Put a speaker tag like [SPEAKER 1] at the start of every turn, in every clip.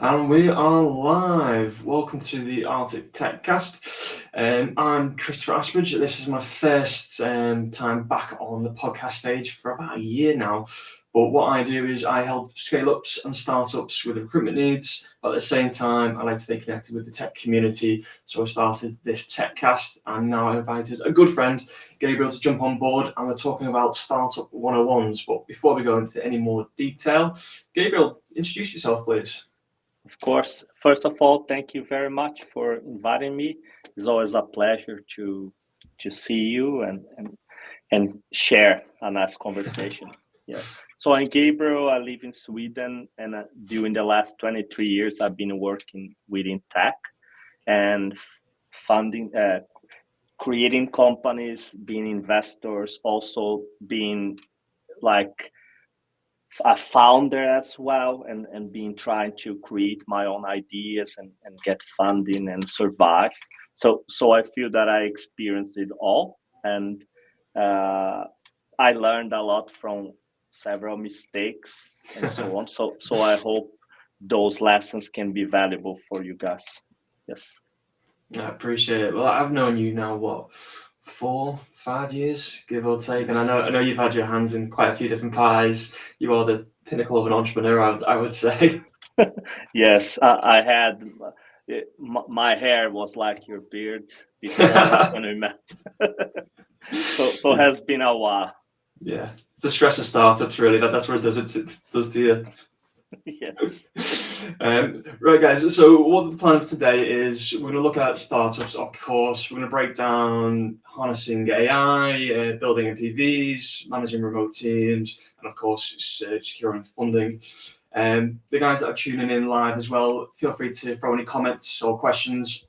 [SPEAKER 1] And we are live. Welcome to the ArcticTechCast. I'm Christopher Ashbridge. This is my first time back on the podcast stage for about a year now. But what I do is I help scale ups and startups with recruitment needs. But at the same time, I like to stay connected with the tech community. So I started this TechCast, and now I invited a good friend, Gabriel, to jump on board. And we're talking about Startup 101s. But before we go into any more detail, Gabriel, introduce yourself, please.
[SPEAKER 2] Of course, first of all, thank you very much for inviting me. It's always a pleasure to see you and share a nice conversation. Yeah. So I'm Gabriel. I live in Sweden, and during the last 23 years, I've been working within tech and funding, creating companies, being investors, also being like a founder as well, and being trying to create my own ideas and get funding and survive. So I feel that I experienced it all, and I learned a lot from several mistakes and so on. So I hope those lessons can be valuable for you guys. Yes.
[SPEAKER 1] I appreciate it. Well, I've known you now, what, 4, 5 years, give or take, and I know you've had your hands in quite a few different pies. You are the pinnacle of an entrepreneur, I would say.
[SPEAKER 2] Yes, I had my hair was like your beard before when we met. So
[SPEAKER 1] Yeah,
[SPEAKER 2] has been a while.
[SPEAKER 1] yeah. It's the stress of startups, really. That's what it does to you.
[SPEAKER 2] Yes.
[SPEAKER 1] Right, guys. So what the plan for today is we're going to look at startups, of course. We're going to break down harnessing AI, building MPVs, managing remote teams, and of course, securing funding. The guys that are tuning in live as well, feel free to throw any comments or questions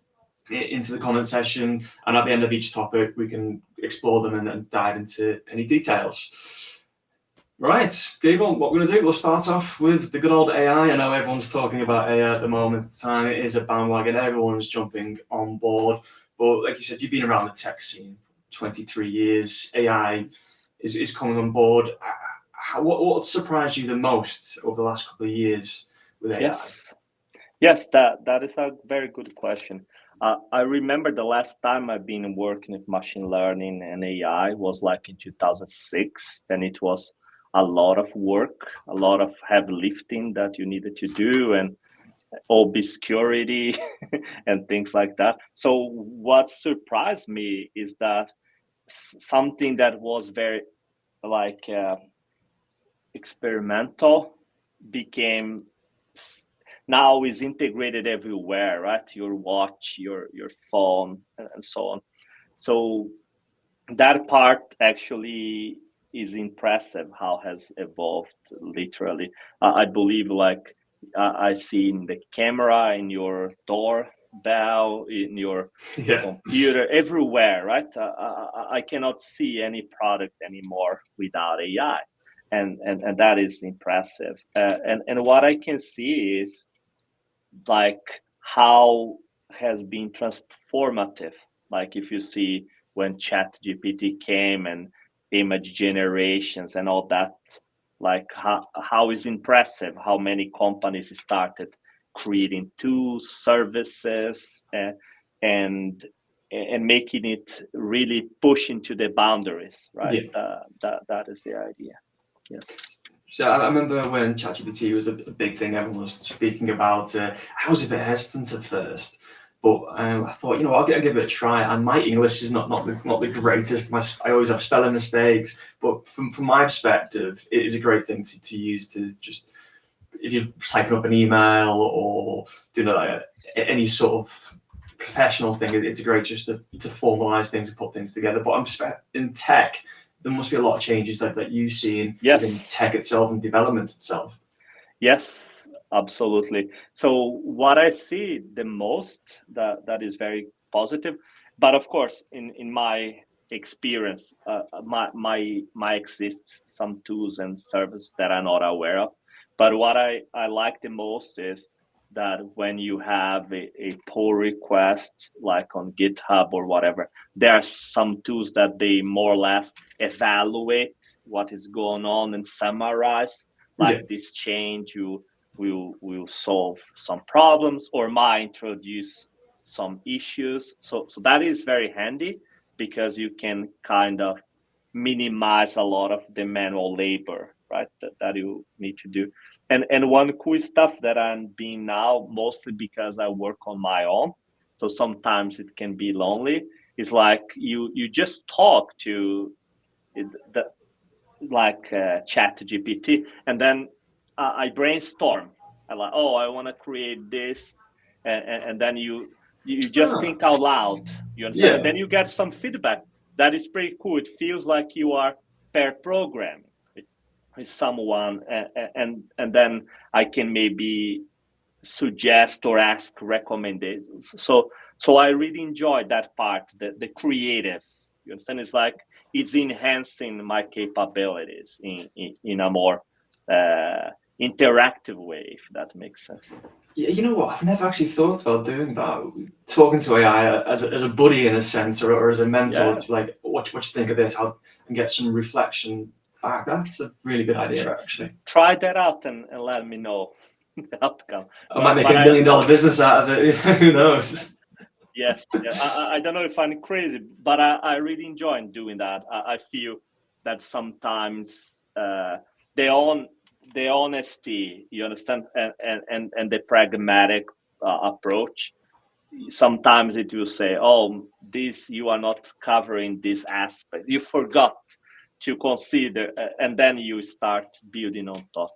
[SPEAKER 1] into the comment section, and at the end of each topic, we can explore them and dive into any details. Right, Gabriel, what we're going to do, we'll start off with the good old AI. I know everyone's talking about AI at the moment. At the time, it is a bandwagon. Everyone's jumping on board. But like you said, you've been around the tech scene for 23 years. AI is coming on board. What surprised you the most over the last couple of years with AI?
[SPEAKER 2] Yes, that is a very good question. I remember the last time I've been working with machine learning and AI was like in 2006, and it was a lot of work, a lot of heavy lifting that you needed to do, and obscurity and things like that. So what surprised me is that something that was very like experimental became now is integrated everywhere, right? Your watch, your phone, and so on. So that part actually is impressive how has evolved literally. I believe like I see in the camera, in your doorbell, in your
[SPEAKER 1] Yeah.
[SPEAKER 2] computer, everywhere, right? I cannot see any product anymore without AI, and that is impressive. And what I can see is like how has been transformative. Like if you see when chat gpt came and image generations and all that, like how is impressive how many companies started creating tools, services, and and making it really push into the boundaries, right?
[SPEAKER 1] Yeah.
[SPEAKER 2] That is the idea. Yes.
[SPEAKER 1] So I remember when ChatGPT was a big thing, everyone was speaking about it. I was a bit hesitant at first, but I thought, I'll give it a try. And my English is not the greatest. I always have spelling mistakes, but from my perspective, it is a great thing to use to just if you're typing up an email or doing any sort of professional thing. It's great just to formalize things and put things together. But in tech, there must be a lot of changes that you've seen within
[SPEAKER 2] Yes.
[SPEAKER 1] tech itself and development itself.
[SPEAKER 2] Yes, absolutely. So what I see the most that is very positive, but of course, in my experience, my exists some tools and services that I'm not aware of. But what I like the most is that when you have a pull request, like on GitHub or whatever, there are some tools that they more or less evaluate what is going on and summarize
[SPEAKER 1] Yeah.
[SPEAKER 2] like this change, you will solve some problems or might introduce some issues. So that is very handy because you can kind of minimize a lot of the manual labor, right? That you need to do. And one cool stuff that I'm doing now, mostly because I work on my own, so sometimes it can be lonely. Is like you just talk to the like chat GPT, and then I brainstorm. I like, oh, I want to create this, and then you just think out loud. You understand, and
[SPEAKER 1] Yeah.
[SPEAKER 2] then you get some feedback. That is pretty cool. It feels like you are pair programming with someone, and then I can maybe suggest or ask recommendations. So I really enjoy that part, the creative. You understand? It's like it's enhancing my capabilities in a more interactive way, if that makes sense.
[SPEAKER 1] Yeah, you know what? I've never actually thought about doing that. Talking to AI as a buddy in a sense, or as a mentor,
[SPEAKER 2] Yeah,
[SPEAKER 1] to like, what you think of this? And get some reflection back. That's a really good idea, actually.
[SPEAKER 2] try that out and let me know the outcome.
[SPEAKER 1] I might make
[SPEAKER 2] But
[SPEAKER 1] a $1 million business out of it. Who knows?
[SPEAKER 2] yes, yeah. I don't know if I'm crazy, but I really enjoy doing that. I feel that sometimes the honesty, you understand, and the pragmatic approach. Sometimes it will say, "Oh, this you are not covering this aspect. You forgot to consider," and then you start building on top.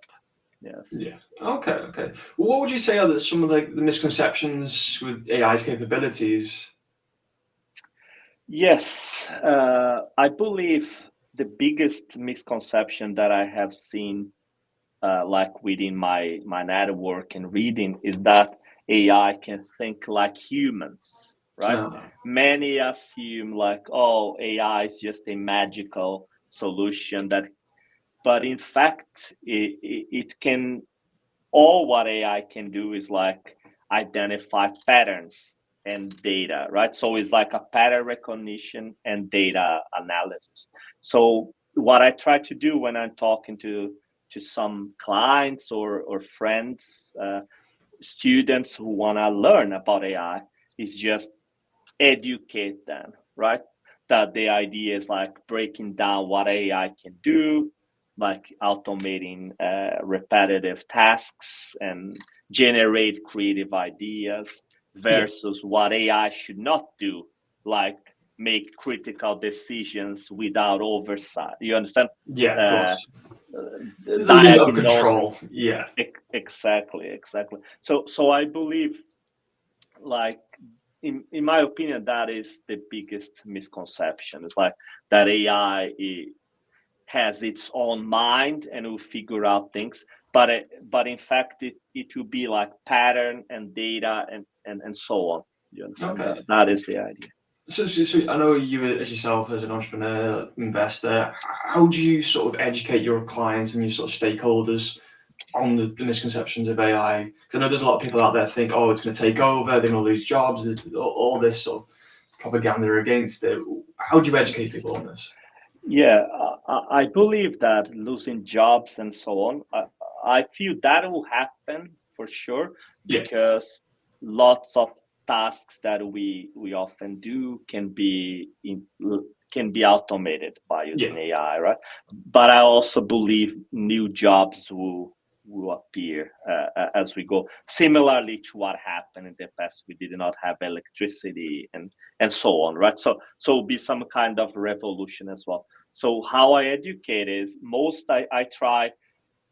[SPEAKER 2] Yes.
[SPEAKER 1] Yeah. Okay. Okay. Well, what would you say are some of the misconceptions with AI's capabilities?
[SPEAKER 2] Yes, I believe the biggest misconception that I have seen, like within my network and reading, is that AI can think like humans, right?
[SPEAKER 1] Uh,
[SPEAKER 2] Many assume like, oh, AI is just a magical solution that, but in fact, it can. All what AI can do is like identify patterns and data, right? So it's like a pattern recognition and data analysis. So what I try to do when I'm talking to some clients or friends, students who want to learn about AI, is just educate them, right? That the idea is like breaking down what AI can do, like automating repetitive tasks and generate creative ideas
[SPEAKER 1] yeah.
[SPEAKER 2] versus what AI should not do, like make critical decisions without oversight. You understand?
[SPEAKER 1] Yeah. Of
[SPEAKER 2] Uh,
[SPEAKER 1] course. There's a limit of
[SPEAKER 2] Diagnosing.
[SPEAKER 1] control. Yeah.
[SPEAKER 2] Exactly. So I believe, like, in my opinion, that is the biggest misconception. It's like that AI has its own mind and will figure out things, but in fact it will be like pattern and data and so on. You understand?
[SPEAKER 1] Okay.
[SPEAKER 2] That is the idea.
[SPEAKER 1] So I know you as yourself as an entrepreneur, investor. How do you sort of educate your clients and your sort of stakeholders on the misconceptions of AI? Because I know there's a lot of people out there think, oh, it's going to take over, they're going to lose jobs, all this sort of propaganda against it. How do you educate people on this?
[SPEAKER 2] Yeah, I believe that losing jobs and so on, I feel that will happen for sure
[SPEAKER 1] Yeah,
[SPEAKER 2] because lots of tasks that we often do can be automated by
[SPEAKER 1] yeah,
[SPEAKER 2] using AI, right? But I also believe new jobs will appear as we go. Similarly to what happened in the past, we did not have electricity and so on, right? So it'll be some kind of revolution as well. So how I educate is I try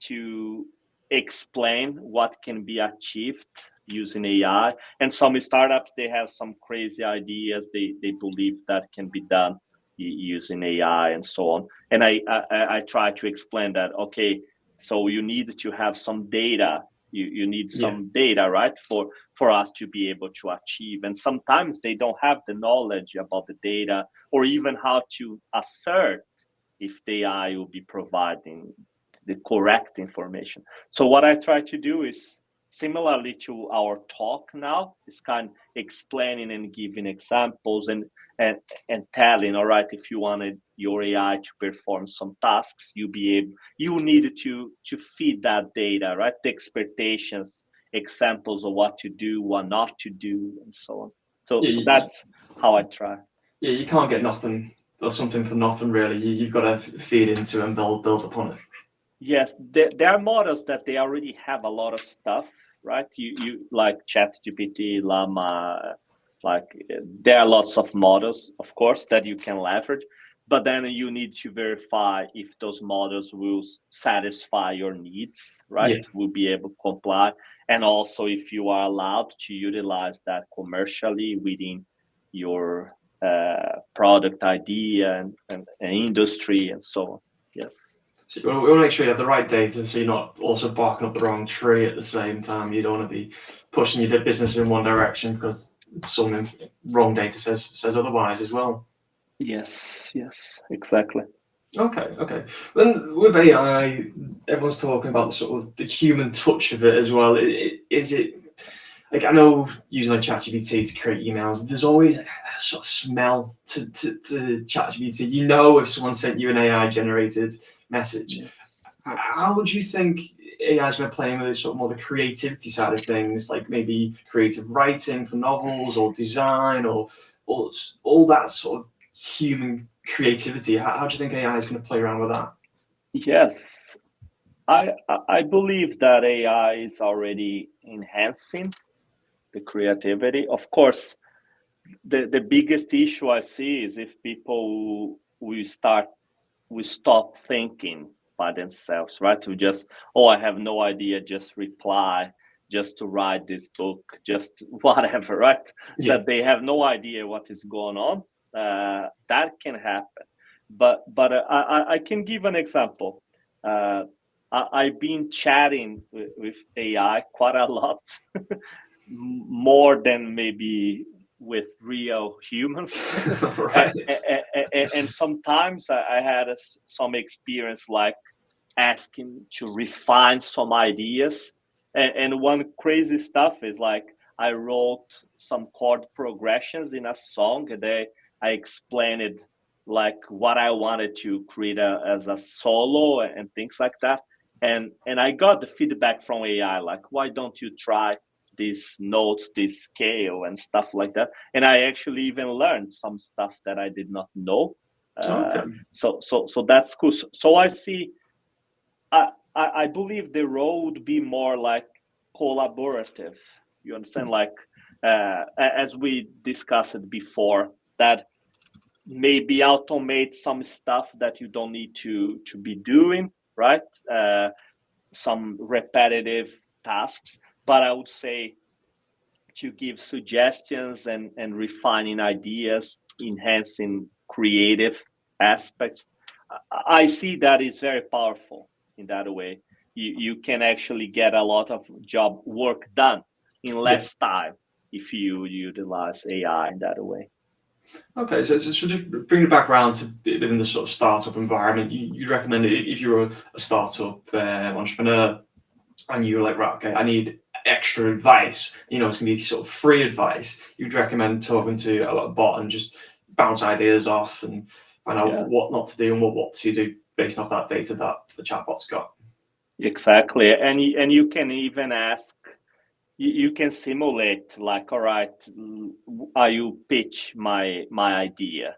[SPEAKER 2] to explain what can be achieved using AI. And some startups, they have some crazy ideas. They believe that can be done using AI and so on. And I try to explain that, okay, so you need to have some data. You need
[SPEAKER 1] yeah,
[SPEAKER 2] some data, right, for us to be able to achieve. And sometimes they don't have the knowledge about the data or even how to assert if the AI will be providing the correct information. So what I try to do is similarly to our talk now, it's kind of explaining and giving examples and and telling, all right, if you wanted your AI to perform some tasks, you needed to feed that data, right? The expectations, examples of what to do, what not to do, and so on. So
[SPEAKER 1] Yeah,
[SPEAKER 2] that's how I try.
[SPEAKER 1] yeah, you can't get nothing or something for nothing, really. You've got to feed into it and build upon it.
[SPEAKER 2] Yes, there are models that they already have a lot of stuff, right? You like ChatGPT, Llama, like there are lots of models, of course, that you can leverage, but then you need to verify if those models will satisfy your needs, right?
[SPEAKER 1] Yeah.
[SPEAKER 2] Will be able to comply, and also if you are allowed to utilize that commercially within your product idea and industry and so on. Yes.
[SPEAKER 1] So we want to make sure you have the right data, so you're not also barking up the wrong tree at the same time. You don't want to be pushing your business in one direction because some wrong data says otherwise as well.
[SPEAKER 2] Yes, exactly.
[SPEAKER 1] Okay. Then with AI, everyone's talking about the sort of the human touch of it as well. Is it like, I know using like ChatGPT to create emails, there's always like a sort of smell to ChatGPT. You know if someone sent you an AI generated message.
[SPEAKER 2] Yes.
[SPEAKER 1] How do you think AI is going to play in with this sort of more the creativity side of things, like maybe creative writing for novels or design or all that sort of human creativity? How do you think AI is going to play around with that?
[SPEAKER 2] Yes. I believe that AI is already enhancing the creativity. Of course, the biggest issue I see is if people will stop thinking by themselves, right? To just, oh, I have no idea, just reply, just to write this book, just whatever, right?
[SPEAKER 1] Yeah,
[SPEAKER 2] That they have no idea what is going on. That can happen. But I can give an example. Uh, I've been chatting with AI quite a lot, more than maybe with real humans.
[SPEAKER 1] right.
[SPEAKER 2] And sometimes I had some experience like asking to refine some ideas. And one crazy stuff is like I wrote some chord progressions in a song and I explained it like what I wanted to create as a solo and things like that. And I got the feedback from AI like, why don't you try these notes, this scale and stuff like that? And I actually even learned some stuff that I did not know.
[SPEAKER 1] Okay.
[SPEAKER 2] So that's cool. So I see. I believe the role would be more like collaborative. You understand, like as we discussed before, that maybe automate some stuff that you don't need to be doing, right? Some repetitive tasks, but I would say to give suggestions and refining ideas, enhancing creative aspects. I see that is very powerful in that way. You can actually get a lot of job work done in
[SPEAKER 1] Yeah.
[SPEAKER 2] less time if you utilize AI in that way.
[SPEAKER 1] Okay, so just bring it back around to within the sort of startup environment. You'd recommend it if you're a startup entrepreneur and you were like, right, okay, I need extra advice. You know, it's going to be sort of free advice. You'd recommend talking to a bot and just bounce ideas off and find out
[SPEAKER 2] Yeah,
[SPEAKER 1] what not to do and what to do based off that data that the chatbot's got.
[SPEAKER 2] exactly. And you can even ask. You can simulate like, all right, are you pitch my idea?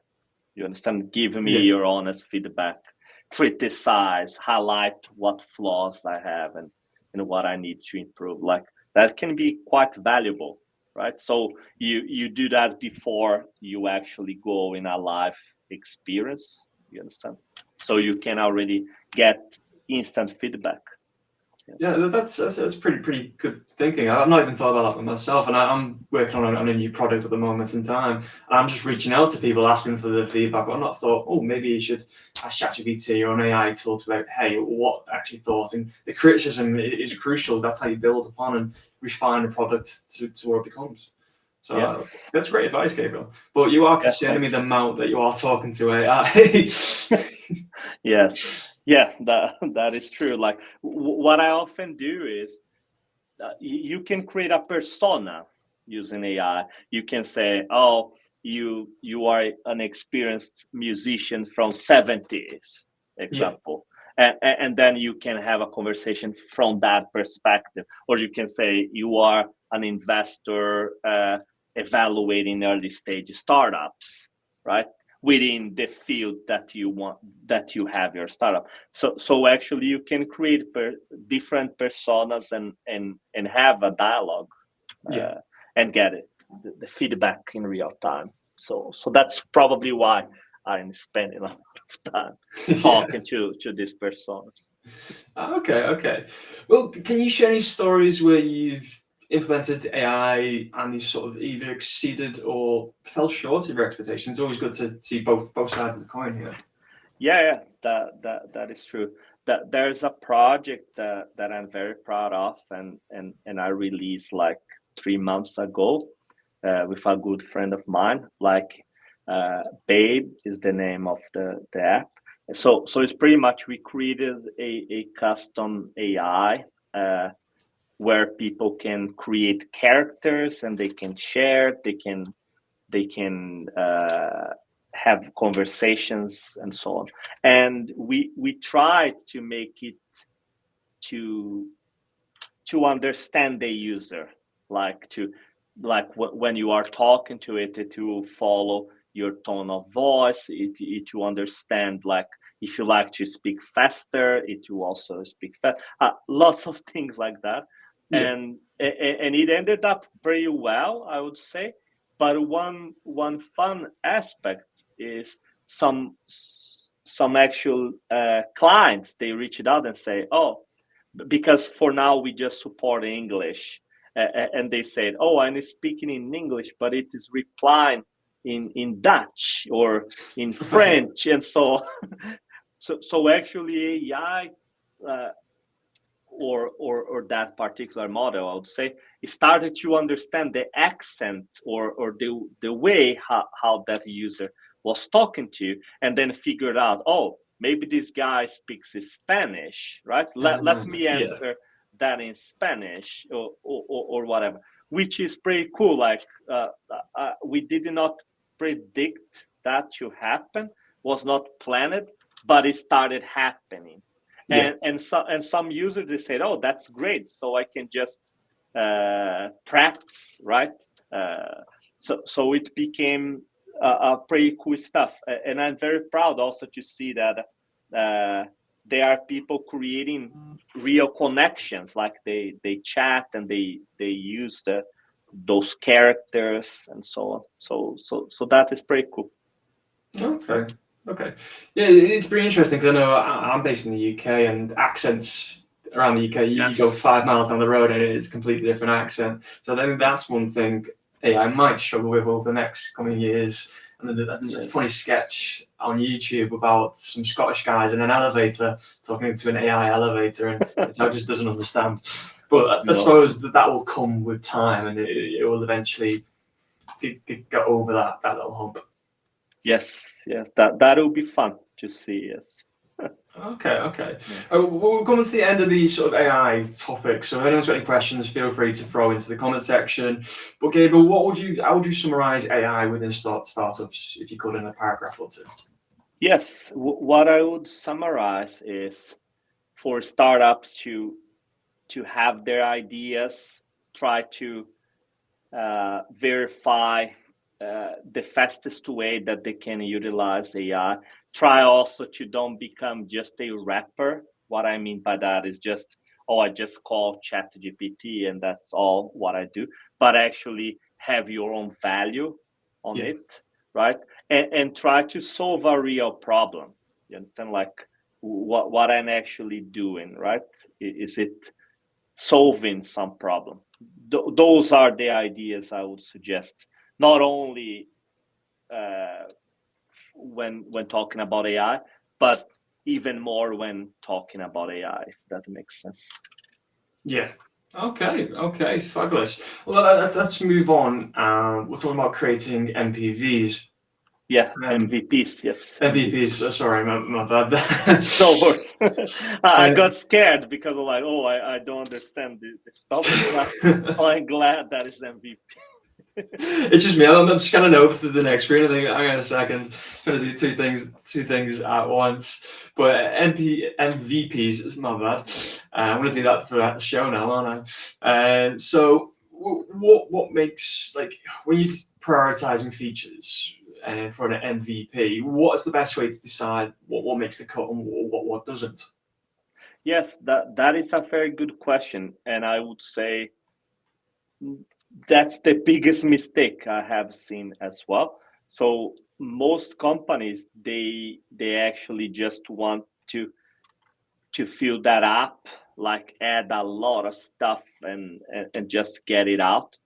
[SPEAKER 2] You understand? Give me
[SPEAKER 1] Yeah.
[SPEAKER 2] your honest feedback, criticize, highlight what flaws I have and what I need to improve. Like that can be quite valuable, right? So you do that before you actually go in a live experience. You understand? So you can already get instant feedback.
[SPEAKER 1] Yeah,
[SPEAKER 2] Yes.
[SPEAKER 1] that's pretty good thinking. I've not even thought about that for myself, and I'm working on a new product at the moment in time. And I'm just reaching out to people asking for the feedback. But I've not thought, oh, maybe you should ask ChatGPT or an AI tool to be like, hey, what actually thought? And the criticism is crucial. That's how you build upon and refine a product to where it becomes. So
[SPEAKER 2] Yes.
[SPEAKER 1] that's great
[SPEAKER 2] Yes.
[SPEAKER 1] advice, Gabriel. But you are
[SPEAKER 2] Yeah.
[SPEAKER 1] concerning
[SPEAKER 2] Thank
[SPEAKER 1] me the
[SPEAKER 2] you.
[SPEAKER 1] amount that you are talking to AI.
[SPEAKER 2] Yes. Yeah, that is true. Like what I often do is you can create a persona using AI. You can say, oh, you are an experienced musician from 70s, example. And then you can have a conversation from that perspective. Or you can say you are an investor evaluating early stage startups, right? Within the field that you have your startup. So actually you can create different personas and have a dialogue and get the feedback in real time. So that's probably why I'm spending a lot of time talking to these personas.
[SPEAKER 1] Okay. Well, can you share any stories where you've implemented AI and you sort of either exceeded or fell short of your expectations? It's always good to see both sides of the coin here.
[SPEAKER 2] Yeah, that is true. That there's a project that I'm very proud of, and I released like 3 months ago with a good friend of mine. Like Babe is the name of the app. So it's pretty much we created a custom AI where people can create characters and they can share, they can have conversations and so on. And we tried to make it to understand the user, when you are talking to it, it will follow your tone of voice. It will understand, like if you like to speak faster, it will also speak fast. Lots of things like that. And it ended up pretty well, I would say. But one fun aspect is some actual clients, they reached out and say, oh, because for now we just support English, and they said, oh, I'm speaking in English, but it is replying in Dutch or in French. And so actually AI or that particular model, I would say, it started to understand the accent or the way how that user was talking to you, and then figured out, oh, maybe this guy speaks Spanish, right? Let me answer that in Spanish or whatever, which is pretty cool. Like we did not predict that to happen, was not planned, but it started happening. And some users, they said, oh, that's great, so I can just practice, right? So it became a pretty cool stuff, and I'm very proud also to see that there are people creating real connections, like they chat and they use those characters and so on. So that is pretty cool.
[SPEAKER 1] Okay. Yeah, it's pretty interesting because I know I'm based in the UK, and accents around the UK, you go 5 miles down the road and it's a completely different accent. So I think that's one thing AI might struggle with over the next coming years. And there's a funny sketch on YouTube about some Scottish guys in an elevator talking to an AI elevator, and it just doesn't understand. But I suppose that will come with time, and it will eventually get over that little hump.
[SPEAKER 2] Yes, that will be fun to see. Yes.
[SPEAKER 1] Okay. Yes. We're coming to the end of the sort of AI topic. So if anyone's got any questions, feel free to throw into the comment section. But Gabriel, how would you summarize AI within startups, if you could, in a paragraph or two?
[SPEAKER 2] Yes, what I would summarize is for startups to have their ideas, try to verify the fastest way that they can utilize AI. Try also to don't become just a wrapper. What I mean by that is just, oh, I just call ChatGPT and that's all what I do. But actually have your own value on it, right? And try to solve a real problem. You understand? Like what I'm actually doing, right? Is it solving some problem? Those are the ideas I would suggest, not only when talking about AI, but even more when talking about AI, if that makes sense.
[SPEAKER 1] Yeah. Okay, fabulous. Well, let's move on. We're talking about creating MPVs.
[SPEAKER 2] Yeah,
[SPEAKER 1] Um,
[SPEAKER 2] MVPs. Yes,
[SPEAKER 1] MVPs. Sorry, my bad.
[SPEAKER 2] No worries. I
[SPEAKER 1] Uh,
[SPEAKER 2] got scared because I'm like, oh, I don't understand this topic. So I'm glad that is MVP.
[SPEAKER 1] it's just me. I'm scanning over to the next screen. I think hang on a second, trying to do two things at once. But MVPs is my bad. I'm going to do that throughout the show now, aren't I? So what makes like when you're prioritizing features for an MVP? What is the best way to decide what makes the cut and what doesn't?
[SPEAKER 2] Yes, that is a very good question, and I would say that's the biggest mistake I have seen as well. So most companies they actually just want to fill that up, like add a lot of stuff and just get it out.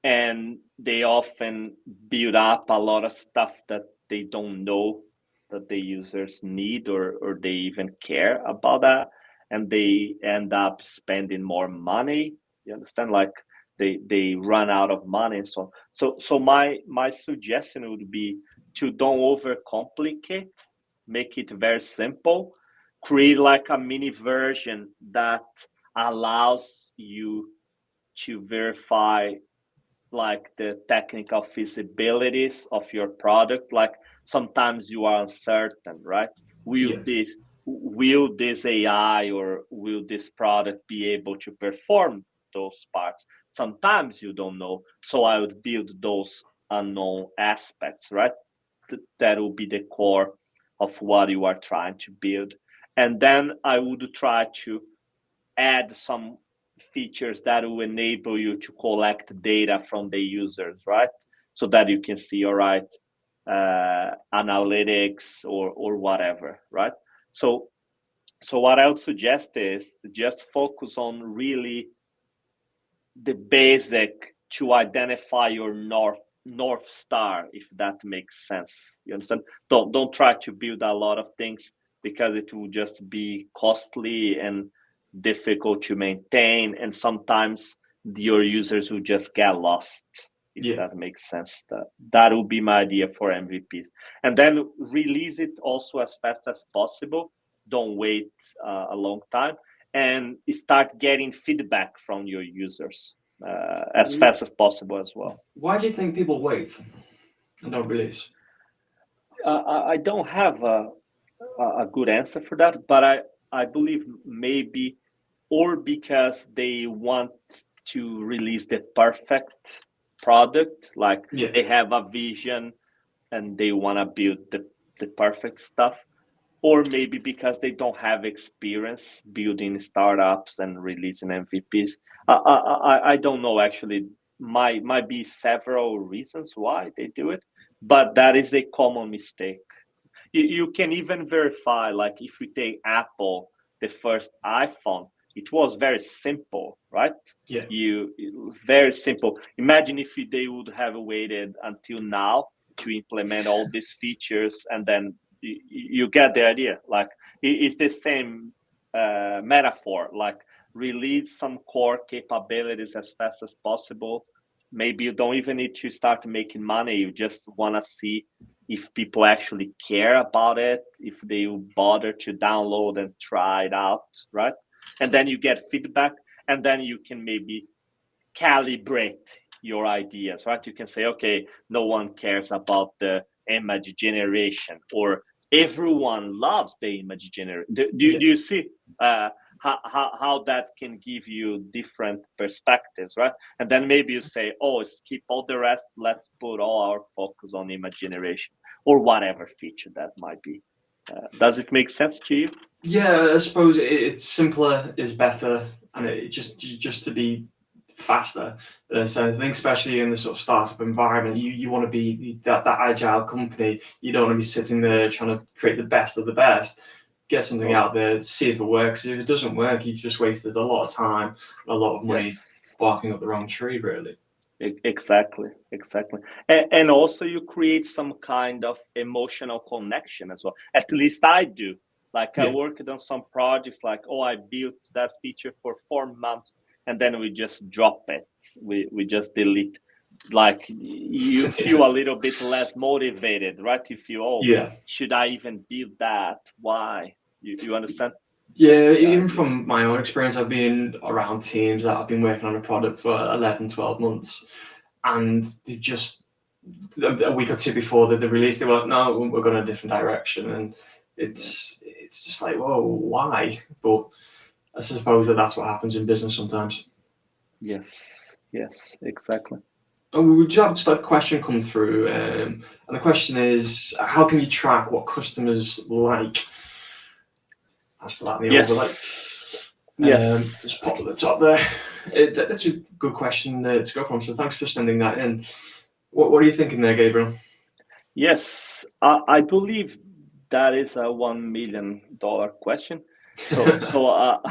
[SPEAKER 2] And they often build up a lot of stuff that they don't know that the users need or they even care about that, and they end up spending more money. You understand, like they run out of money and so on. So my suggestion would be to don't overcomplicate, make it very simple, create like a mini version that allows you to verify like the technical feasibilities of your product. Like sometimes you are uncertain, right? will
[SPEAKER 1] Yeah,
[SPEAKER 2] this will this AI or will this product be able to perform those parts? Sometimes you don't know, so I would build those unknown aspects, right? That will be the core of what you are trying to build. And then I would try to add some features that will enable you to collect data from the users, right? So that you can see, all right, analytics or whatever, right? So so what I would suggest is just focus on really the basic to identify your north star, if that makes sense. You understand? Don't try to build a lot of things because it will just be costly and difficult to maintain, and sometimes your users will just get lost, if
[SPEAKER 1] yeah.
[SPEAKER 2] that makes sense. That would be my idea for MVPs. And then release it also as fast as possible. Don't wait a long time, and start getting feedback from your users as fast as possible as well.
[SPEAKER 1] Why do you think people wait and don't release?
[SPEAKER 2] I don't have a good answer for that, but I believe maybe or because they want to release the perfect product, like
[SPEAKER 1] Yeah,
[SPEAKER 2] they have a vision and they want to build the perfect stuff, or maybe because they don't have experience building startups and releasing MVPs. I don't know actually. Might be several reasons why they do it, but that is a common mistake. You can even verify, like if we take Apple, the first iPhone, it was very simple, right?
[SPEAKER 1] yeah,
[SPEAKER 2] Very simple. Imagine if they would have waited until now to implement all these features, and then you get the idea. Like it's the same metaphor. Like release some core capabilities as fast as possible. Maybe you don't even need to start making money. You just want to see if people actually care about it, if they will bother to download and try it out, right? And then you get feedback, and then you can maybe calibrate your ideas, right? You can say, okay, no one cares about the image generation, or everyone loves the image generation.
[SPEAKER 1] yeah.
[SPEAKER 2] Do you see how that can give you different perspectives, right? And then maybe you say, oh, skip all the rest, let's put all our focus on image generation or whatever feature that might be. Does it make sense to you?
[SPEAKER 1] Yeah, I suppose it's simpler is better, and it just to be faster. So I think, especially in the sort of startup environment, you want to be that agile company. You don't want to be sitting there trying to create the best of the best. Get something
[SPEAKER 2] Oh,
[SPEAKER 1] out there, see if it works. If it doesn't work, you've just wasted a lot of time, and a lot of money,
[SPEAKER 2] yes.
[SPEAKER 1] barking up the wrong tree, really.
[SPEAKER 2] Exactly, exactly. And also you create some kind of emotional connection as well. At least I do. Like I
[SPEAKER 1] Yeah,
[SPEAKER 2] worked on some projects like, oh, I built that feature for 4 months and then we just drop it. We just delete. like you feel a little bit less motivated, right? You feel, oh,
[SPEAKER 1] Yeah.
[SPEAKER 2] should I even build that? Why? You understand?
[SPEAKER 1] Yeah, even from my own experience, I've been around teams that have been working on a product for 11, 12 months, and they've just, a week or two before the release, they were like, no, we're going a different direction. And it's just like, whoa, why? But I suppose that's what happens in business sometimes.
[SPEAKER 2] Yes, exactly.
[SPEAKER 1] We just have just a question come through, and the question is, how can you track what customers like? As for that, the overlay. Just pop at the top there. That's a good question to go from. So thanks for sending that in. What are you thinking there, Gabriel?
[SPEAKER 2] Yes, I believe that is a $1 million question. So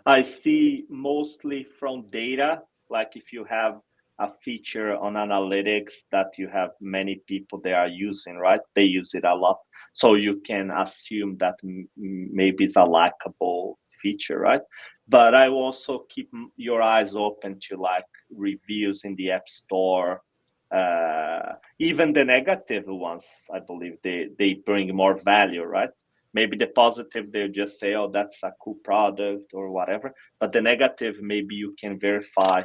[SPEAKER 2] I see mostly from data, like if you have a feature on analytics that you have many people they are using, right? They use it a lot. So you can assume that maybe it's a likable feature, right? But I also keep your eyes open to like reviews in the App Store. Even the negative ones, I believe they bring more value, right? Maybe the positive, they'll just say, oh, that's a cool product or whatever. But the negative, maybe you can verify,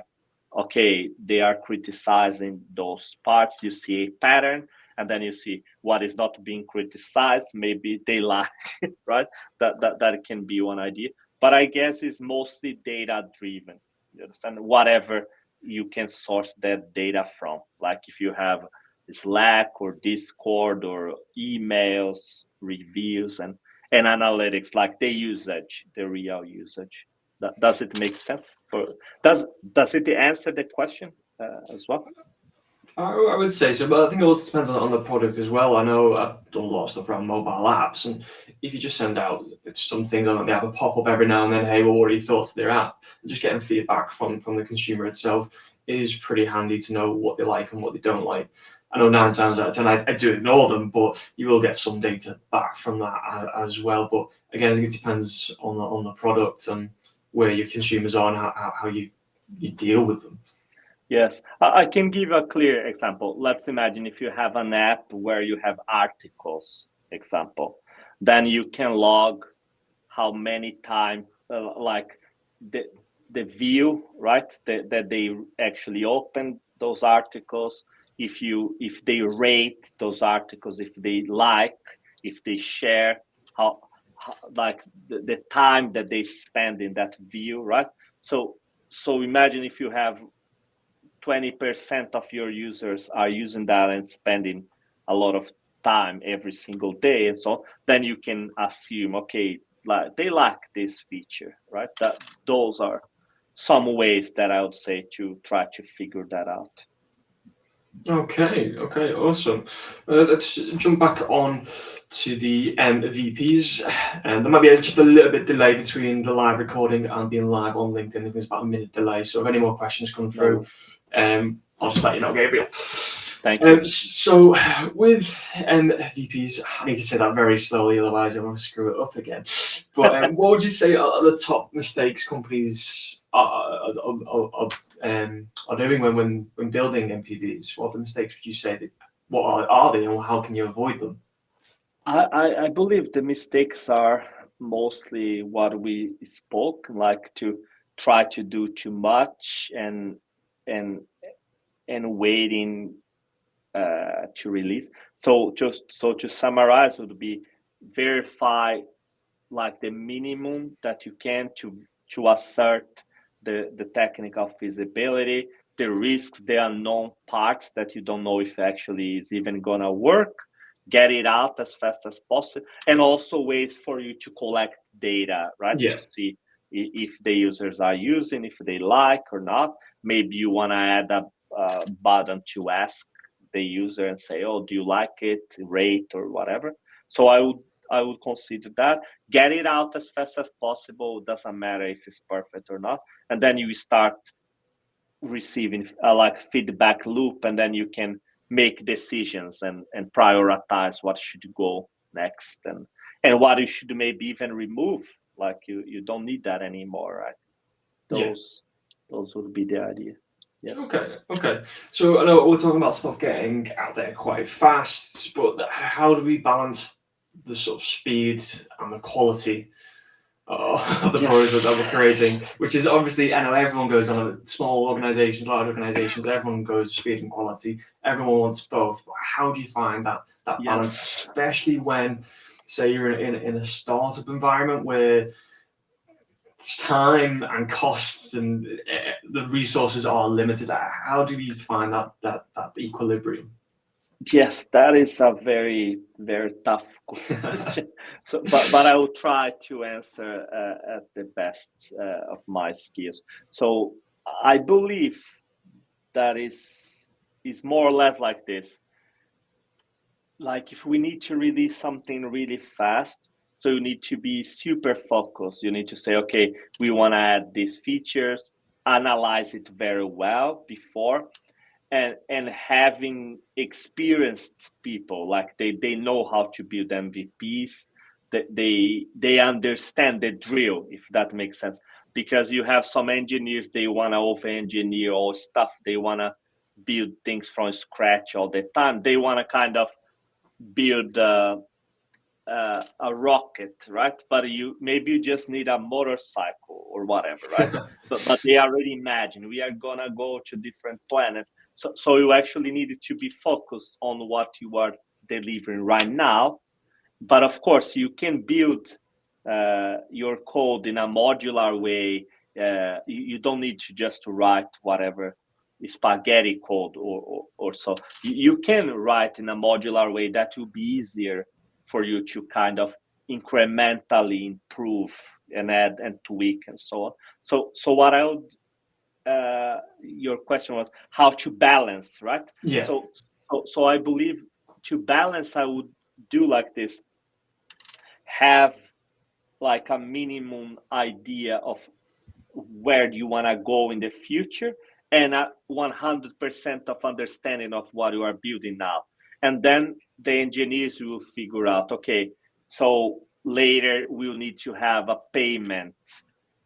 [SPEAKER 2] okay, they are criticizing those parts. You see a pattern, and then you see what is not being criticized. Maybe they like it, right? That can be one idea. But I guess it's mostly data driven. You understand? Whatever you can source that data from. Like if you have Slack or Discord or emails, reviews, and analytics, like the usage, the real usage. Does it make sense? Does it answer the question as well?
[SPEAKER 1] I would say so, but I think it also depends on the product as well. I know I've done a lot of stuff around mobile apps, and if you just send out some things on the app, a pop up every now and then, hey, well, what are your thoughts of their app? And just getting feedback from the consumer itself is pretty handy to know what they like and what they don't like. I know 9 times out of 10 I do ignore them, but you will get some data back from that as well. But again, I think it depends on the product and where your consumers are and how you deal with them.
[SPEAKER 2] Yes, I can give a clear example. Let's imagine if you have an app where you have articles, example, then you can log how many times, like the view, right? That they actually open those articles. If they rate those articles, if they like, if they share, how like the time that they spend in that view, right? So imagine if you have 20% of your users are using that and spending a lot of time every single day, and so then you can assume, okay, like they like this feature, right? That those are some ways that I would say to try to figure that out.
[SPEAKER 1] Okay, awesome. Let's jump back on to the VPs. And there might be just a little bit delay between the live recording and being live on LinkedIn. I think there's about a minute delay. So if any more questions come through, I'll just let you know, Gabriel.
[SPEAKER 2] Thank you.
[SPEAKER 1] So with VPs, I need to say that very slowly, otherwise I will screw it up again. But what would you say are the top mistakes companies are doing when building MPVs? What are the mistakes would you say that what are they and how can you avoid them?
[SPEAKER 2] I believe the mistakes are mostly what we spoke, like to try to do too much and waiting to release. So to summarize, would be verify like the minimum that you can to assert the technical feasibility, the risks, the unknown parts that you don't know if actually is even gonna work. Get it out as fast as possible, and also ways for you to collect data, right?
[SPEAKER 1] Yeah.
[SPEAKER 2] To see if the users are using, if they like or not. Maybe you want to add a button to ask the user and say, oh, do you like it, rate or whatever. So I would consider that. Get it out as fast as possible. Doesn't matter if it's perfect or not. And then you start receiving like feedback loop, and then you can make decisions and prioritize what should go next, and what you should maybe even remove. Like you don't need that anymore, right? Those would be the idea. Yes.
[SPEAKER 1] Okay. So I know we're talking about stuff getting out there quite fast, but how do we balance the sort of speed and the quality of the product that we're
[SPEAKER 2] Yes.
[SPEAKER 1] creating? Which is obviously, I know everyone goes on small organizations, large organizations, everyone goes speed and quality. Everyone wants both. But how do you find that balance,
[SPEAKER 2] Yes.
[SPEAKER 1] especially when, say, you're in a startup environment where time and costs and the resources are limited? How do we find that equilibrium?
[SPEAKER 2] Yes, that is a very, very tough question. So, but I will try to answer at the best of my skills. So, I believe that is more or less like this. Like if we need to release something really fast, so you need to be super focused. You need to say, okay, we want to add these features, analyze it very well before, and having experienced people, like they know how to build MVPs, that they understand the drill, if that makes sense. Because you have some engineers, they want to over engineer all stuff, they want to build things from scratch all the time, they want to kind of build a rocket, right? But you just need a motorcycle or whatever, right? But they already imagine we are gonna go to different planets. So you actually need to be focused on what you are delivering right now. But of course, you can build your code in a modular way. You don't need to just write whatever spaghetti code or so. You can write in a modular way that will be easier for you to kind of incrementally improve and add and tweak and so on. So what I would your question was how to balance, right?
[SPEAKER 1] Yeah.
[SPEAKER 2] So I believe to balance, I would do like this: have like a minimum idea of where do you want to go in the future, and a 100% of understanding of what you are building now. And then the engineers will figure out, okay, so later we'll need to have a payment,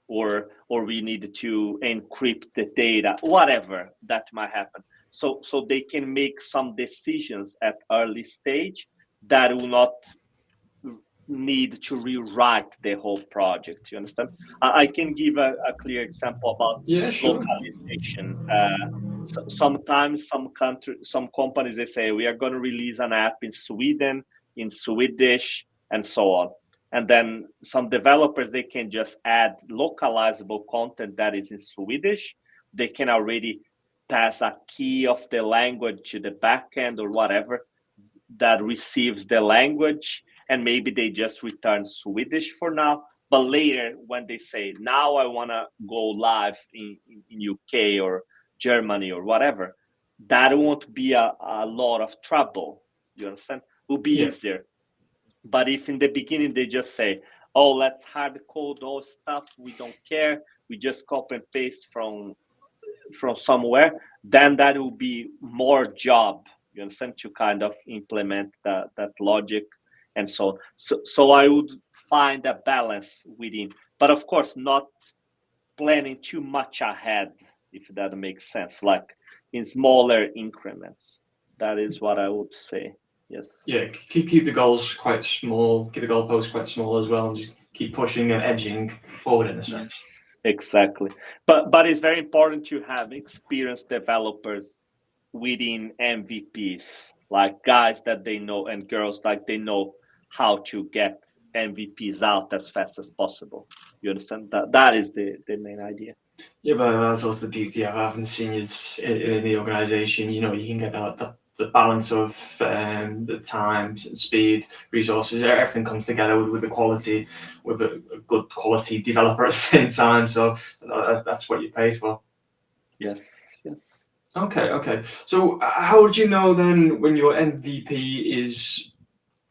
[SPEAKER 2] or we need to encrypt the data, whatever that might happen. So they can make some decisions at early stage that will not need to rewrite the whole project. You understand? I can give a clear example about
[SPEAKER 1] Yeah, sure.
[SPEAKER 2] localization. Sometimes some companies, they say we are going to release an app in Sweden, in Swedish, and so on. And then some developers, they can just add localizable content that is in Swedish. They can already pass a key of the language to the backend or whatever that receives the language, and maybe they just return Swedish for now. But later, when they say, now I want to go live in UK or Germany or whatever, that won't be a lot of trouble. You understand? It will be
[SPEAKER 1] Yeah.
[SPEAKER 2] easier. But if in the beginning they just say, oh, let's hard code all stuff, we don't care, we just copy and paste from somewhere, then that will be more job, you understand, to kind of implement that logic and so on. So I would find a balance within, but of course not planning too much ahead, if that makes sense, like in smaller increments. That is what I would say. Yes.
[SPEAKER 1] Yeah, keep the goals quite small, keep the goalposts quite small as well, and just keep pushing and edging forward in a sense.
[SPEAKER 2] Yes, exactly. But it's very important to have experienced developers within MVPs, like guys that they know and girls like they know how to get MVPs out as fast as possible. You understand? That is the main idea.
[SPEAKER 1] Yeah, but that's also the beauty of having seniors in the organisation. You know, you can get the balance of the time, speed, resources. Everything comes together with the quality, with a good quality developer at the same time. So that's what you pay for.
[SPEAKER 2] Yes, yes.
[SPEAKER 1] Okay. So how would you know then when your MVP is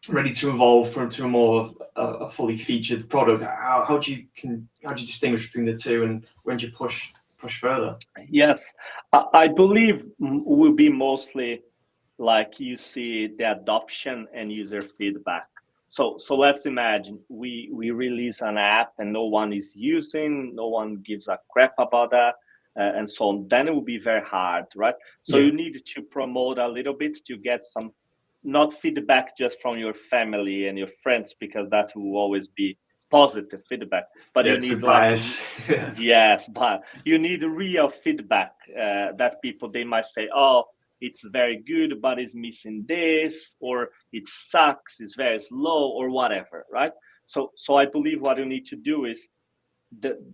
[SPEAKER 1] ready to evolve to a more of a fully featured product? How do you distinguish between the two, and when do you push further?
[SPEAKER 2] Yes, I believe will be mostly like you see the adoption and user feedback. So let's imagine we release an app and no one is using, no one gives a crap about that. and so on, then it will be very hard, right? So you need to promote a little bit to get some, not feedback just from your family and your friends, because that will always be positive feedback, but you need yes, but you need real feedback, that people, they might say, oh, it's very good, but it's missing this, or it sucks, it's very slow, or whatever, right? So I believe what you need to do is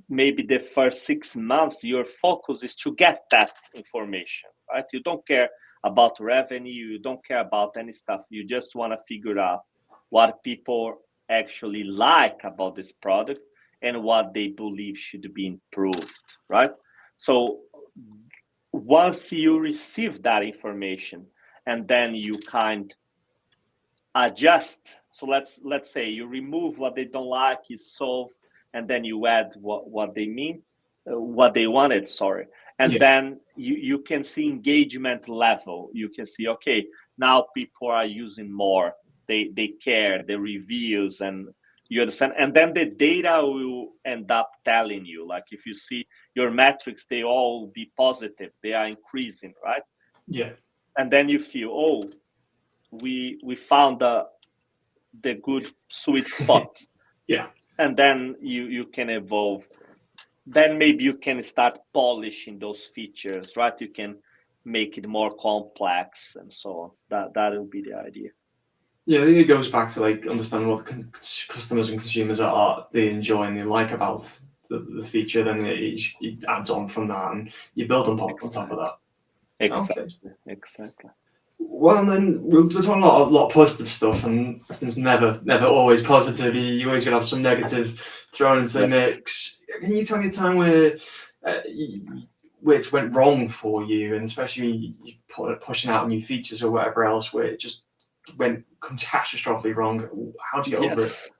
[SPEAKER 2] maybe the first 6 months, your focus is to get that information, right? You don't care about revenue, you don't care about any stuff. You just want to figure out what people actually like about this product and what they believe should be improved, right? So once you receive that information, and then you kind adjust. So let's say you remove what they don't like, you solve, and then you add what they mean, what they wanted, sorry. And then you can see engagement level. You can see, okay, now people are using more, they care, the reviews, and you understand. And then the data will end up telling you, like, if you see your metrics, they all be positive, they are increasing, right? And then you feel, oh, we found the good sweet spot. And then you can evolve. Then maybe you can start polishing those features, right? You can make it more complex and so on. That will be the idea.
[SPEAKER 1] Yeah, I think it goes back to like understanding what customers and consumers they enjoy and they like about the feature. Then it adds on from that, and you build on top of that.
[SPEAKER 2] Exactly.
[SPEAKER 1] Well, and then we're talking a lot of positive stuff, and everything's never always positive. You always gonna have some negative thrown into the mix. Can you tell me a time where it went wrong for you, and especially you pushing out new features or whatever else, where it just went catastrophically wrong? How do you get over it?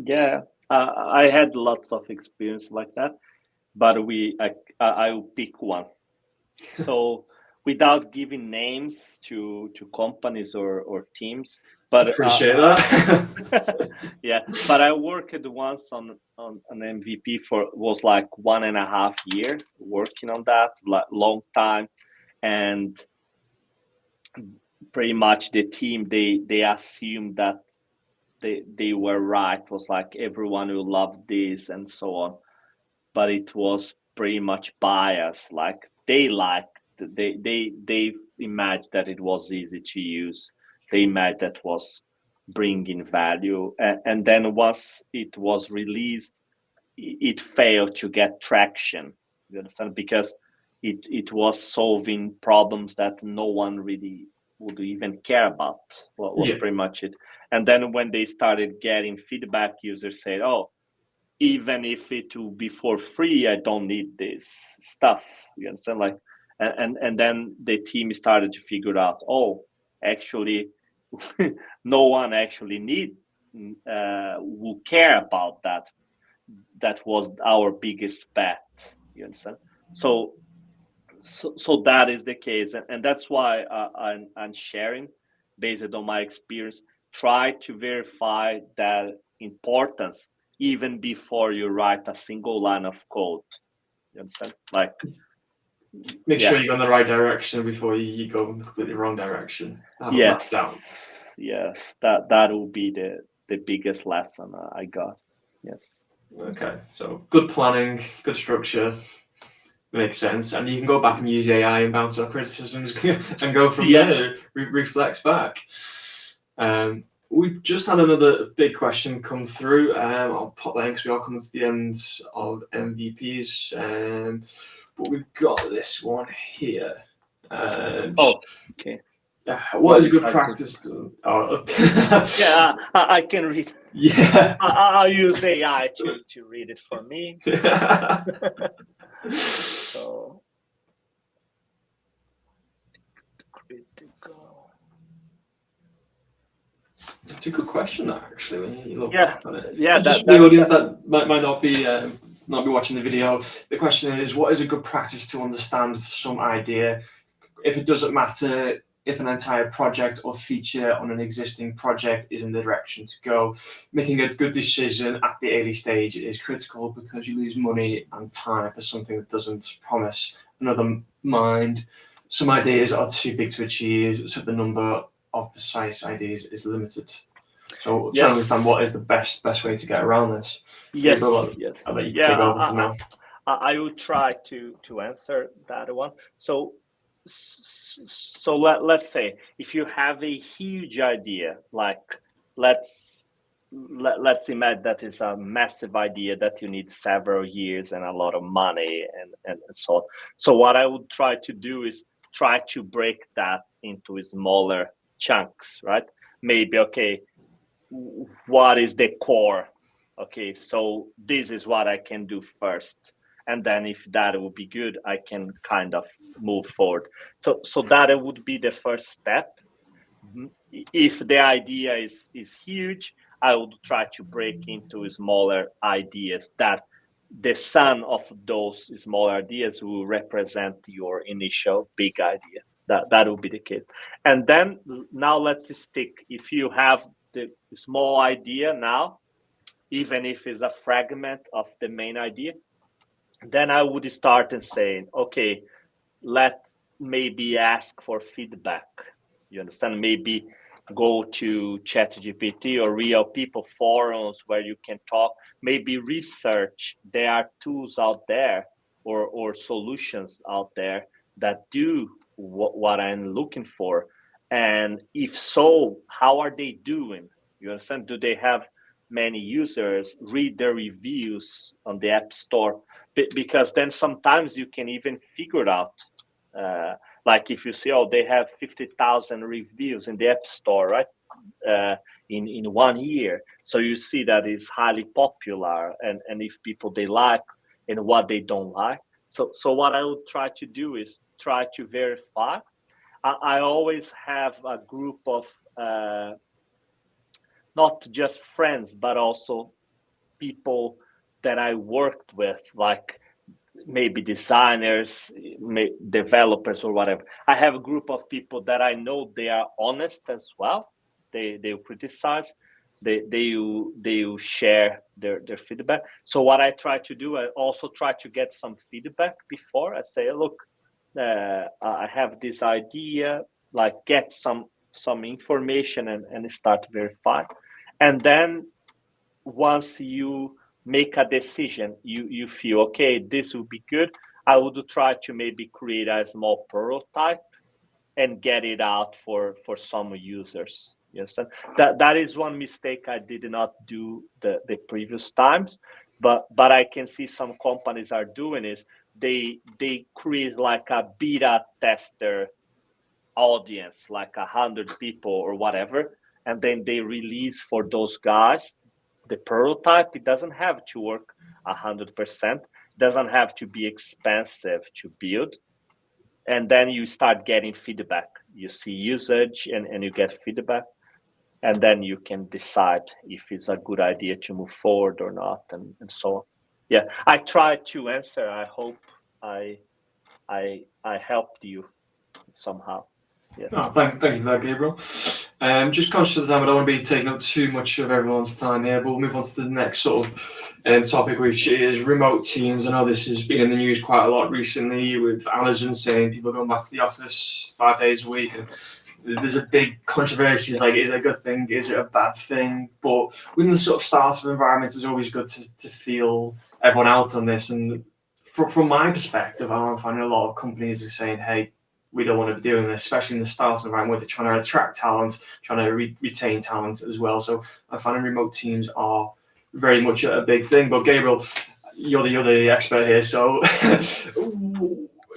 [SPEAKER 2] Yeah, I had lots of experience like that, but I will pick one. So without giving names to companies or teams, but
[SPEAKER 1] appreciate that.
[SPEAKER 2] yeah, but I worked once on an MVP was like 1.5 years working on that, like long time, and pretty much the team, they assumed that they were right. It was like everyone will love this and so on, but it was pretty much biased. Like they imagined that it was easy to use. They imagined that was bringing value, and then once it was released, it failed to get traction. You understand? Because it was solving problems that no one really would even care about. What was pretty much it. And then when they started getting feedback, users said, oh, even if it will be for free, I don't need this stuff. You understand? Like, and then the team started to figure out, oh, actually, no one actually will care about that. That was our biggest bet. You understand? So that is the case, and that's why I'm sharing based on my experience. Try to verify that importance even before you write a single line of code. You understand? Like,
[SPEAKER 1] make sure you go in the right direction before you go in the completely wrong direction.
[SPEAKER 2] Yes, that will be the biggest lesson I got. Yes.
[SPEAKER 1] Okay, so good planning, good structure. Makes sense, and you can go back and use AI and bounce off criticisms and go from there. Reflects back. We've just had another big question come through. I'll pop that in because we are coming to the end of MVPs. But we've got this one here.
[SPEAKER 2] Okay.
[SPEAKER 1] What is a good practice to?
[SPEAKER 2] Yeah, I can read.
[SPEAKER 1] Yeah.
[SPEAKER 2] I'll use AI to read it for me. So critical.
[SPEAKER 1] It's a good question, actually. When you look
[SPEAKER 2] back
[SPEAKER 1] on it.
[SPEAKER 2] Yeah.
[SPEAKER 1] Just for the audience that might not be watching the video, the question is, what is a good practice to understand some idea? If it doesn't matter if an entire project or feature on an existing project is in the direction to go. Making a good decision at the early stage is critical because you lose money and time for something that doesn't promise another mind. Some ideas are too big to achieve, so the number of precise ideas is limited. So trying to understand what is the best way to get around this. Gabriel,
[SPEAKER 2] Yes.
[SPEAKER 1] I'll let you
[SPEAKER 2] Yeah,
[SPEAKER 1] take over from now.
[SPEAKER 2] I will try to answer that one. So let's say if you have a huge idea, like let's imagine that is a massive idea that you need several years and a lot of money and so on. So what I would try to do is try to break that into smaller chunks, right? Maybe, okay, what is the core? Okay, so this is what I can do first, and then if that will be good, I can kind of move forward. So that would be the first step. If the idea is huge, I would try to break into smaller ideas that the sum of those smaller ideas will represent your initial big idea. That will be the case. And then now let's stick. If you have the small idea now, even if it's a fragment of the main idea, then I would start and saying, okay, let's maybe ask for feedback. You understand? Maybe go to ChatGPT or real people forums where you can talk. Maybe research. There are tools out there or solutions out there that do what I'm looking for. And if so, how are they doing? You understand? Do they have many users? Read their reviews on the App Store, because then sometimes you can even figure it out. Like if you see, oh, they have 50,000 reviews in the App Store, right? In 1 year, so you see that it's highly popular, and if people they like and what they don't like. So what I would try to do is try to verify. I always have a group of not just friends, but also people that I worked with, like maybe designers, developers, or whatever. I have a group of people that I know they are honest as well. They criticize. They will share their feedback. So what I try to do, I also try to get some feedback before I say, look, I have this idea. Like get some information and start verifying, and then once you make a decision, you feel, okay, this will be good, I would try to maybe create a small prototype and get it out for some users. You understand? That is one mistake I did not do the previous times, but I can see some companies are doing is they create like a beta tester audience, like 100 people or whatever, and then they release for those guys the prototype. It doesn't have to work 100%, doesn't have to be expensive to build, and then you start getting feedback. You see usage and you get feedback, and then you can decide if it's a good idea to move forward or not, and so on. Yeah, I tried to answer. I hope I helped you somehow. Yes.
[SPEAKER 1] Oh, thank you for that, Gabriel. Just conscious of the time, I don't want to be taking up too much of everyone's time here, but we'll move on to the next sort of topic, which is remote teams. I know this has been in the news quite a lot recently, with Amazon saying people are going back to the office 5 days a week. And there's a big controversy. It's like, is it a good thing? Is it a bad thing? But within the sort of startup environment, it's always good to feel everyone out on this. And from my perspective, I'm finding a lot of companies are saying, hey, we don't want to be doing this, especially in the startup environment where they're trying to attract talent, trying to retain talent as well. So I find remote teams are very much a big thing. But Gabriel, you're the expert here. So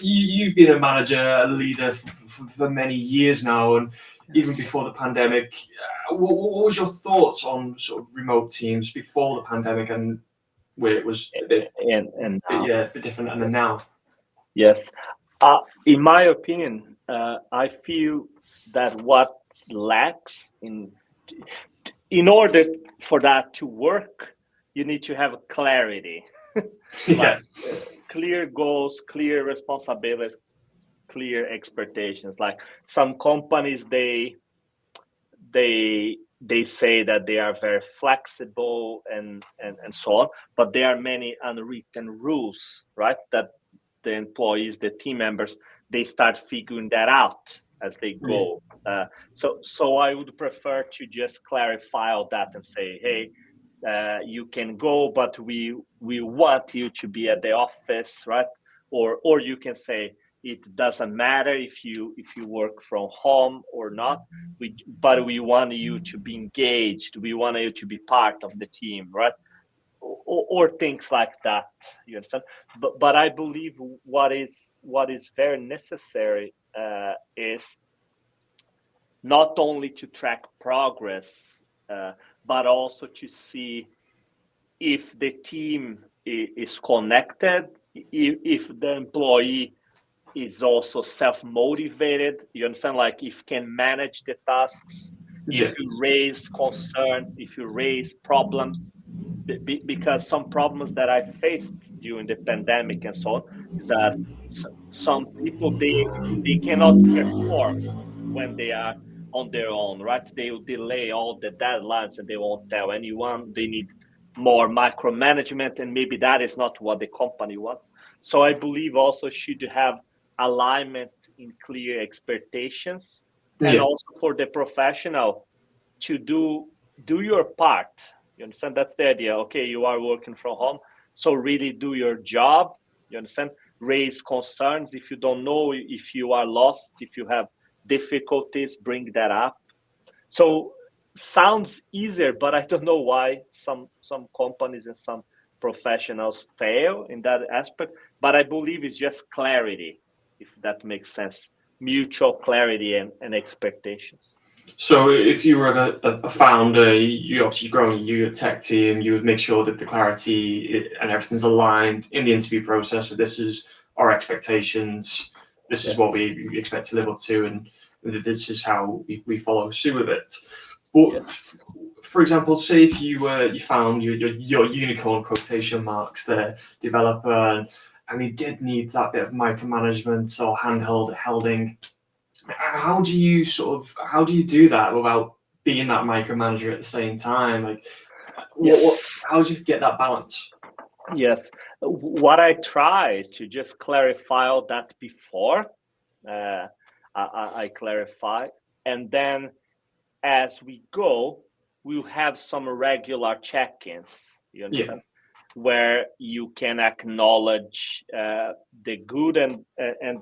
[SPEAKER 1] you've been a manager, a leader for many years now, and even before the pandemic, what was your thoughts on sort of remote teams before the pandemic and where it was a bit,
[SPEAKER 2] and now.
[SPEAKER 1] a bit different, and then now?
[SPEAKER 2] Yes. In my opinion, I feel that what lacks in order for that to work, you need to have clarity.
[SPEAKER 1] Yeah.
[SPEAKER 2] Clear goals, clear responsibilities, clear expectations. Like some companies, they say that they are very flexible and so on, but there are many unwritten rules, right? That the employees, the team members, they start figuring that out as they go. So I would prefer to just clarify all that and say, hey, you can go, but we want you to be at the office, right? Or you can say it doesn't matter if you work from home or not. But we want you to be engaged. We want you to be part of the team, right? Or things like that. You understand? But I believe what is very necessary is not only to track progress, but also to see if the team is connected, if the employee is also self-motivated. You understand? Like if can manage the tasks, if you raise concerns, if you raise problems, because some problems that I faced during the pandemic and so on is that some people they cannot perform when they are on their own, right? They will delay all the deadlines and they won't tell anyone. They need more micromanagement, and maybe that is not what the company wants. So I believe also should have alignment in clear expectations, and also for the professional to do your part. You understand? That's the idea. Okay, you are working from home, so really do your job. You understand? Raise concerns if you don't know, if you are lost, if you have difficulties, bring that up. So sounds easier, but I don't know why some companies and some professionals fail in that aspect. But I believe it's just clarity, if that makes sense. Mutual clarity and expectations.
[SPEAKER 1] So if you were a founder, you obviously growing your tech team, you would make sure that the clarity and everything's aligned in the interview process. So this is our expectations. This is what we expect to live up to, and this is how we follow suit with it. But for example, say if you found your unicorn quotation marks, the developer, and they did need that bit of micromanagement or holding. How do you do that without being that micromanager at the same time? Like, how do you get that balance?
[SPEAKER 2] Yes, what I try is to just clarify all that before I clarify, and then as we go, we'll have some regular check-ins. You understand? Where you can acknowledge the good and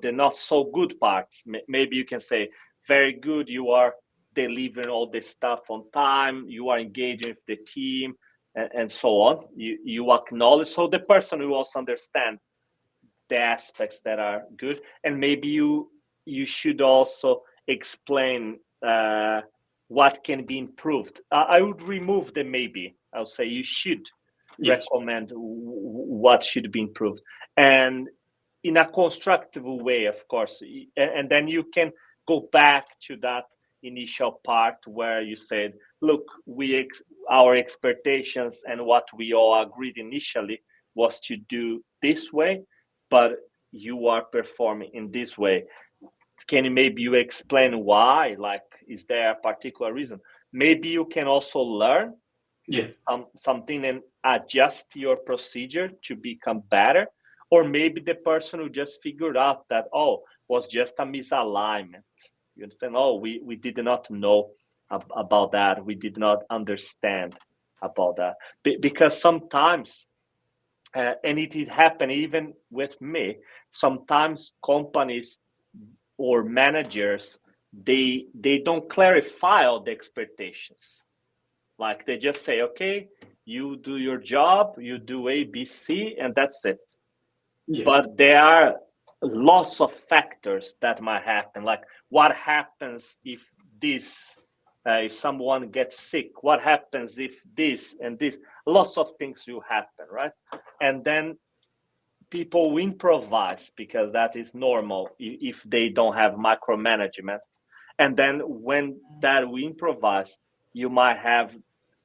[SPEAKER 2] the not so good parts. Maybe you can say, very good, you are delivering all this stuff on time, you are engaging with the team, and so on. You acknowledge, so the person will also understand the aspects that are good, and maybe you should also explain what can be improved. I would remove the maybe. I'll say you should recommend what should be improved, and in a constructive way, of course. And then you can go back to that initial part where you said, look, our expectations and what we all agreed initially was to do this way, but you are performing in this way. Can maybe you explain why? Like, is there a particular reason? Maybe you can also learn something and adjust your procedure to become better. Or maybe the person who just figured out that, was just a misalignment. You understand? We did not know about that. We did not understand about that. Because sometimes, and it did happen even with me, sometimes companies or managers, they don't clarify all the expectations. Like they just say, okay, you do your job, you do A, B, C, and that's it. But there are lots of factors that might happen. Like what happens if this, if someone gets sick? What happens if this and this? Lots of things will happen, right? And then people improvise because that is normal if they don't have micromanagement. And then when that we improvise, you might have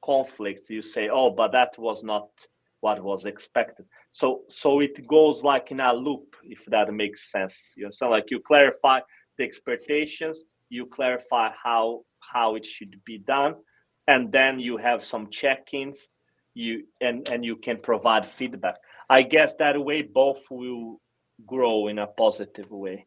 [SPEAKER 2] conflicts. You say, but that was not what was expected. So it goes like in a loop, if that makes sense. You know, so like you clarify the expectations, you clarify how it should be done, and then you have some check-ins, and you can provide feedback. I guess that way both will grow in a positive way.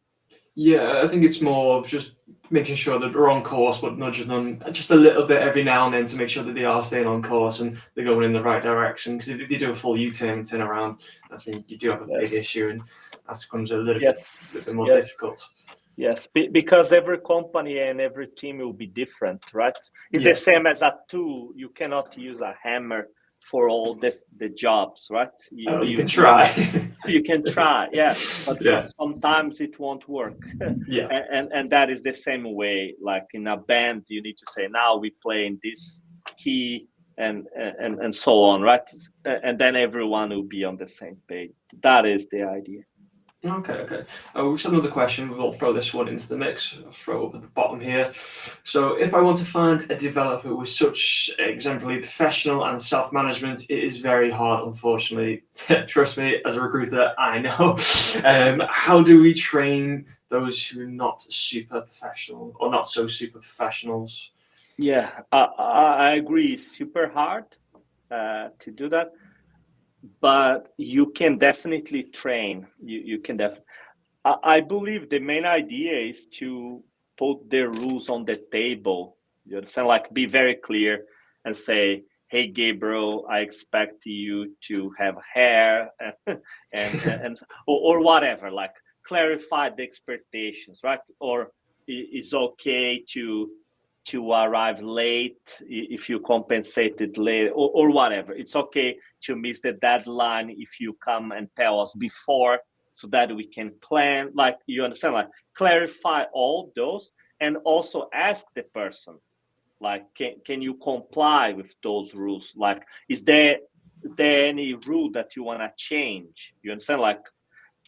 [SPEAKER 1] Yeah, I think it's more of just making sure that they're on course, but nudging them just a little bit every now and then to make sure that they are staying on course and they're going in the right direction. Because if they do a full U-turn, turn around, that's when you do have a big issue, and that becomes a little bit more difficult.
[SPEAKER 2] Yes, because every company and every team will be different, right? It's the same as a tool. You cannot use a hammer for all the jobs, right?
[SPEAKER 1] You can try.
[SPEAKER 2] You can try, yeah, but sometimes it won't work.
[SPEAKER 1] Yeah,
[SPEAKER 2] and that is the same way. Like in a band, you need to say, now we play in this key, and so on, right? And then everyone will be on the same page. That is the idea.
[SPEAKER 1] Okay. Just another question. We'll throw this one into the mix. I'll throw over the bottom here. So, if I want to find a developer with such exemplary professional and self-management, it is very hard, unfortunately. Trust me, as a recruiter, I know. How do we train those who are not super professional or not so super professionals?
[SPEAKER 2] Yeah, I agree. It's super hard to do that, but you can definitely train. You can definitely. I believe the main idea is to put the rules on the table. You understand? Like, be very clear and say, "Hey, Gabriel, I expect you to have hair," and or whatever. Like, clarify the expectations, right? Or it's okay to arrive late if you compensated late, or whatever. It's okay to miss the deadline if you come and tell us before, so that we can plan. Like, you understand, like, clarify all those, and also ask the person, like, can you comply with those rules? Like, is there any rule that you want to change? You understand, like,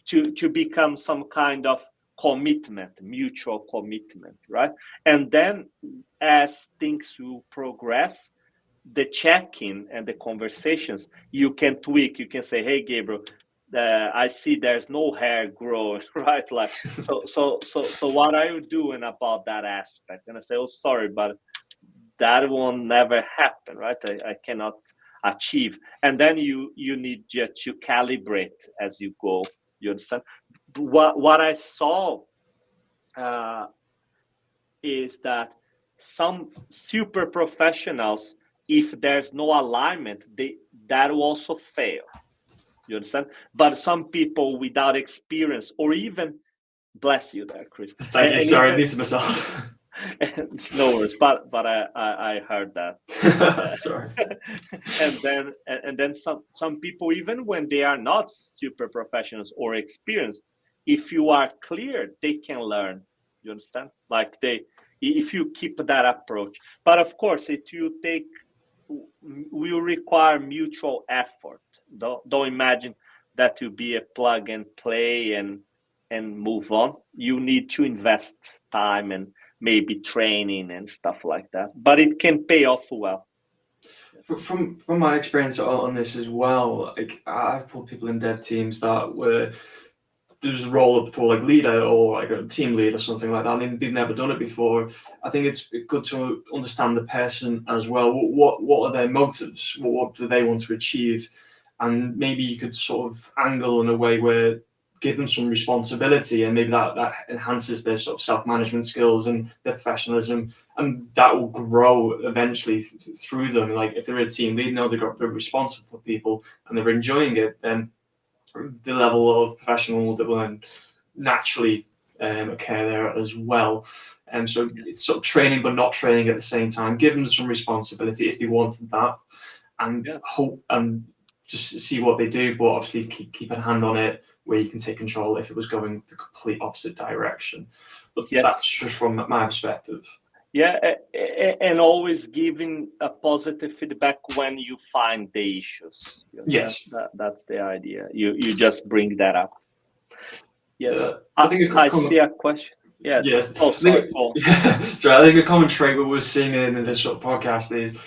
[SPEAKER 2] to become some kind of commitment, mutual commitment, right? And then as things will progress, the check-in and the conversations, you can tweak. You can say, "Hey, Gabriel, I see there's no hair growing," right? Like, so what are you doing about that aspect? And I say, "Oh, sorry, but that will never happen," right? I cannot achieve. And then you need just to calibrate as you go. You understand? What I saw is that some super professionals, if there's no alignment, that will also fail. You understand? But some people without experience, or even, bless you there, Chris.
[SPEAKER 1] Thank you. Sorry, I needed myself.
[SPEAKER 2] No worries, but I heard that.
[SPEAKER 1] Sorry.
[SPEAKER 2] and then some people, even when they are not super professionals or experienced, if you are clear, they can learn. You understand? Like, if you keep that approach. But of course, it will require mutual effort. Don't imagine that to be a plug and play and move on. You need to invest time and maybe training and stuff like that, but it can pay off well.
[SPEAKER 1] Yes. From my experience on this as well, like, I've put people in dev teams that were just roll up for like leader or like a team lead or something like that. I mean, they've never done it before. I think it's good to understand the person as well. What are their motives? What do they want to achieve? And maybe you could sort of angle in a way where give them some responsibility, and maybe that enhances their sort of self-management skills and their professionalism, and that will grow eventually through them. Like, if they're a team lead, know they're responsible for people and they're enjoying it, then the level of professional that will then naturally occur there as well. And so it's sort of training but not training at the same time. Give them some responsibility if they wanted that, and hope and just see what they do, but obviously keep a hand on it where you can take control if it was going the complete opposite direction. But that's just from my perspective.
[SPEAKER 2] Yeah, and always giving a positive feedback when you find the issues.
[SPEAKER 1] Yes,
[SPEAKER 2] that's the idea. You just bring that up. Yes,
[SPEAKER 1] I think
[SPEAKER 2] I see a question. Yeah. Oh, sorry.
[SPEAKER 1] So I think a common trait we're seeing in this sort of podcast is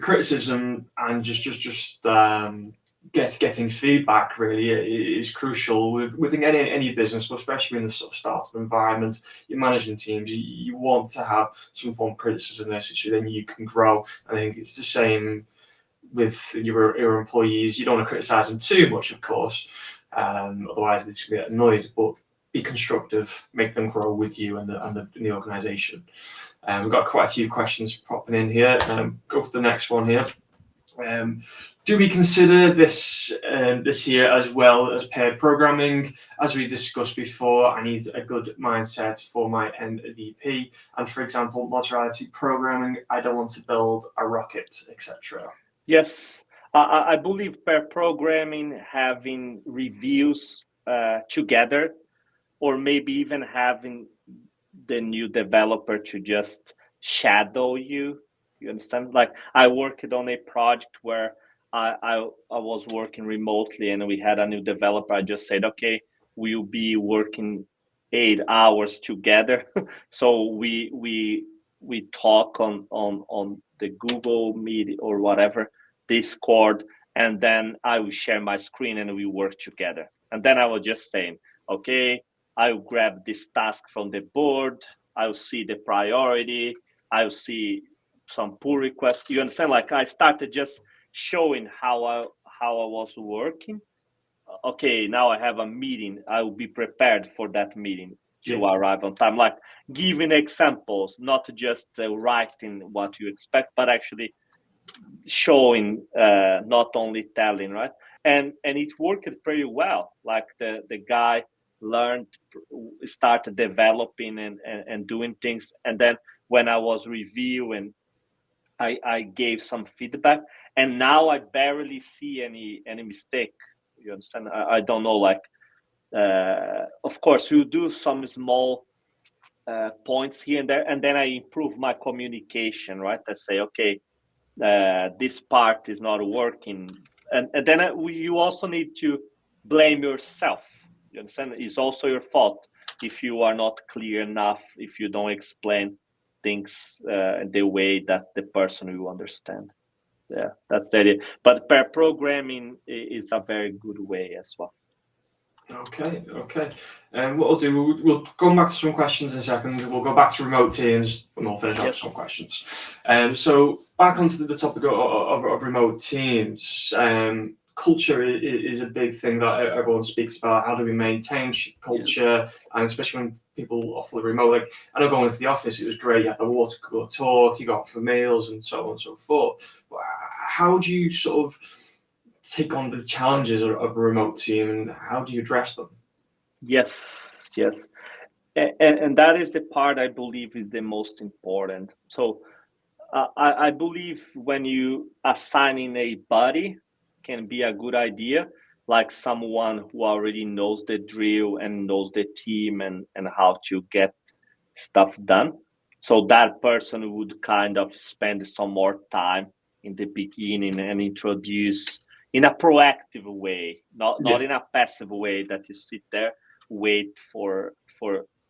[SPEAKER 1] criticism and just getting feedback really is crucial within any business, but especially in the sort of startup environment. You're managing teams, you want to have some form of criticism there, so then you can grow. I think it's the same with your employees. You don't want to criticize them too much, of course, otherwise they just get annoyed, but be constructive, make them grow with you and the organization. We've got quite a few questions popping in here. Go for the next one here. Do we consider this here as well as paired programming? As we discussed before, I need a good mindset for my MVP. And for example, modularity programming, I don't want to build a rocket, etc.
[SPEAKER 2] Yes, I believe pair programming, having reviews together, or maybe even having the new developer to just shadow you. You understand? Like I worked on a project where I was working remotely and we had a new developer. I just said, okay, we'll be working 8 hours together. So we talk on the Google Meet or whatever, Discord, and then I will share my screen and we work together. And then I was just saying, okay, I'll grab this task from the board. I'll see the priority. I'll see some pull requests. You understand? Like I started just showing how I was working. Okay, now I have a meeting. I will be prepared for that meeting to arrive on time. Like giving examples, not just writing what you expect, but actually showing, not only telling, right? And it worked pretty well. Like the guy learned, started developing and doing things, and then when I was reviewing, I gave some feedback, and now I barely see any mistake. You understand? I don't know. Like, of course, you do some small points here and there, and then I improve my communication. Right? I say, okay, this part is not working, and then you also need to blame yourself. You understand? It's also your fault if you are not clear enough, if you don't explain things the way that the person will understand. Yeah, that's the idea. But pair programming is a very good way as well.
[SPEAKER 1] Okay. What we'll do, we'll go back to some questions in a second. We'll go back to remote teams and we'll finish off some questions. So back onto the topic of remote teams. Culture is a big thing that everyone speaks about. How do we maintain culture? Yes. And especially when people are fully remote. Like I know going into the office, it was great. You had the water cooler talk, you got for meals and so on and so forth. How do you sort of take on the challenges of a remote team, and how do you address them?
[SPEAKER 2] Yes. And that is the part I believe is the most important. So I believe when you assigning a buddy can be a good idea, like someone who already knows the drill and knows the team and how to get stuff done. So that person would kind of spend some more time in the beginning and introduce in a proactive way, not in a passive way that you sit there, wait for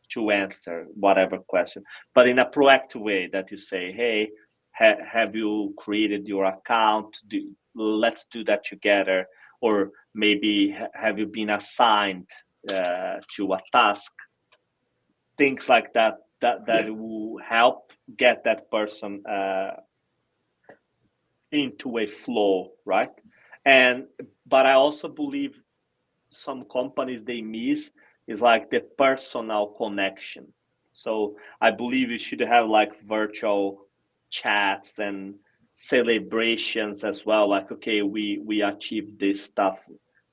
[SPEAKER 2] to answer whatever question, but in a proactive way that you say, hey, have you created your account? Let's do that together. Or maybe have you been assigned to a task? Things like that will help get that person into a flow, right? But I also believe some companies they miss is like the personal connection. So I believe you should have like virtual chats and celebrations as well. Like, okay, we achieved this stuff.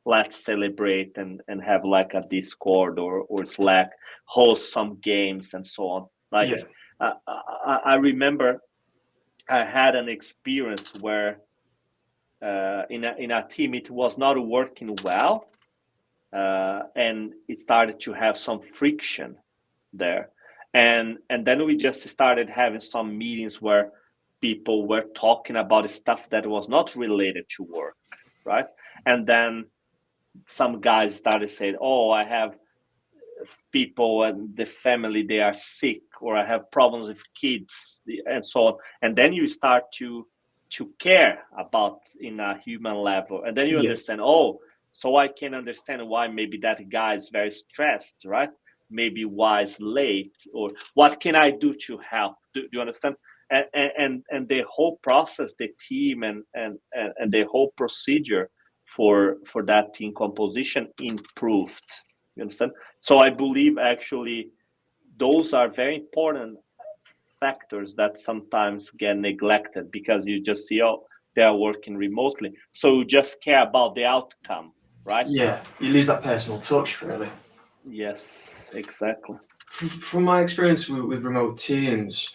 [SPEAKER 2] Let's celebrate and have like a Discord or Slack, host some games and so on. Like I remember I had an experience where in a team it was not working well, and it started to have some friction there, and then we just started having some meetings where people were talking about stuff that was not related to work, right? And then some guys started saying, oh, I have people and the family, they are sick, or I have problems with kids and so on. And then you start to to care about in a human level, and then you
[SPEAKER 1] Yeah.
[SPEAKER 2] understand, oh, so I can understand why maybe that guy is very stressed, right? Maybe why is late, or what can I do to help? Do you understand? And the whole process, the team, and the whole procedure for that team composition improved. You understand? So I believe actually those are very important factors that sometimes get neglected because you just see, oh, they are working remotely, so you just care about the outcome, right?
[SPEAKER 1] Yeah, you lose that personal touch, really.
[SPEAKER 2] Yes, exactly.
[SPEAKER 1] From my experience with remote teams,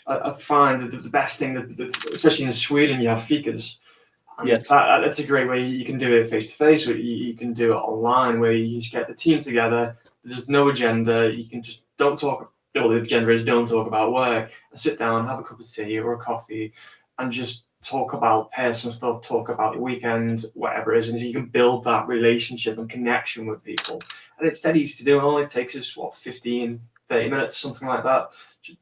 [SPEAKER 1] I find that the best thing especially in Sweden, you have fikas, and
[SPEAKER 2] Yes.
[SPEAKER 1] that's a great way. You can do it face to face, or you can do it online, where you just get the team together. There's no agenda. You can just don't talk. All the agenda is don't talk about work. And sit down, have a cup of tea or a coffee, and just talk about personal stuff. Talk about your weekend, whatever it is, and you can build that relationship and connection with people. And it's dead easy to do. It only takes us 15, 30 minutes, something like that,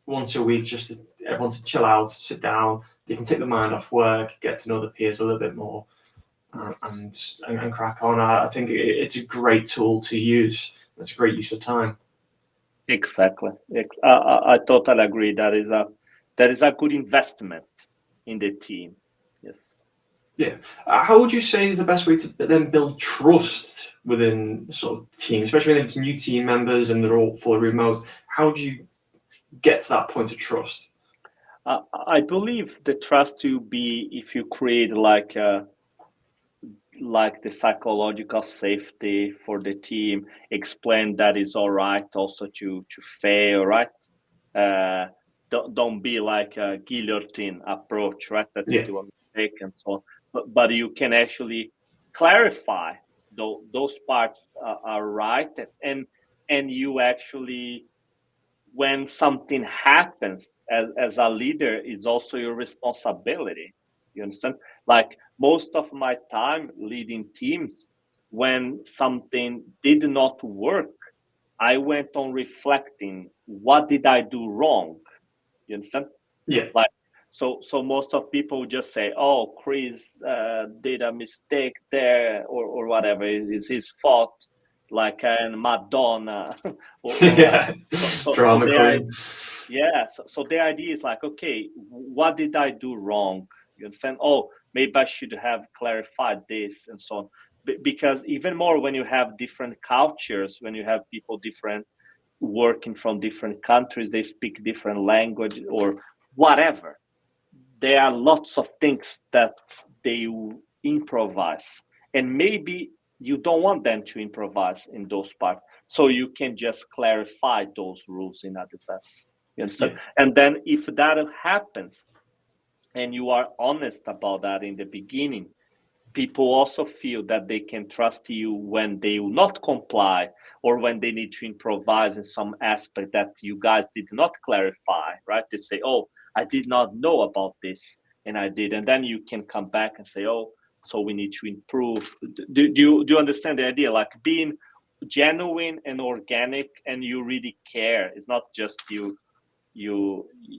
[SPEAKER 1] once a week, just to everyone to chill out, sit down. You can take the mind off work, get to know the peers a little bit more,
[SPEAKER 2] Yes.
[SPEAKER 1] and crack on. I think it's a great tool to use. It's a great use of time.
[SPEAKER 2] Exactly. I totally agree. That is a good investment in the team. Yes.
[SPEAKER 1] Yeah. How would you say is the best way to then build trust within sort of team, especially when it's new team members and they're all fully remote? How do you get to that point of trust?
[SPEAKER 2] I believe the trust will be if you create like the psychological safety for the team, explain that is all right also to fail, right? Don't be like a guillotine approach, right? That you
[SPEAKER 1] Yeah.
[SPEAKER 2] do a mistake and so on, but you can actually clarify those parts are right, and you actually, when something happens as a leader, is also your responsibility. You understand? Like most of my time leading teams, when something did not work, I went on reflecting, what did I do wrong? You understand?
[SPEAKER 1] Yeah.
[SPEAKER 2] Like, so most of people just say, oh, Chris did a mistake there, or whatever, it's his fault, like and Madonna or whatever.
[SPEAKER 1] Yeah.
[SPEAKER 2] So
[SPEAKER 1] Drama
[SPEAKER 2] they are,
[SPEAKER 1] queen.
[SPEAKER 2] yeah, so the idea is like, okay, what did I do wrong? You understand? Oh, maybe I should have clarified this and so on. Because even more when you have different cultures, when you have people different, working from different countries, they speak different language or whatever. There are lots of things that they improvise, and maybe you don't want them to improvise in those parts, so you can just clarify those rules in advance. You understand?
[SPEAKER 1] Yeah.
[SPEAKER 2] And then if that happens and you are honest about that in the beginning, people also feel that they can trust you when they will not comply, or when they need to improvise in some aspect that you guys did not clarify, right? They say, oh, I did not know about this, and I did. And then you can come back and say, oh, so we need to improve. Do you understand the idea? Like being genuine and organic, and you really care. It's not just you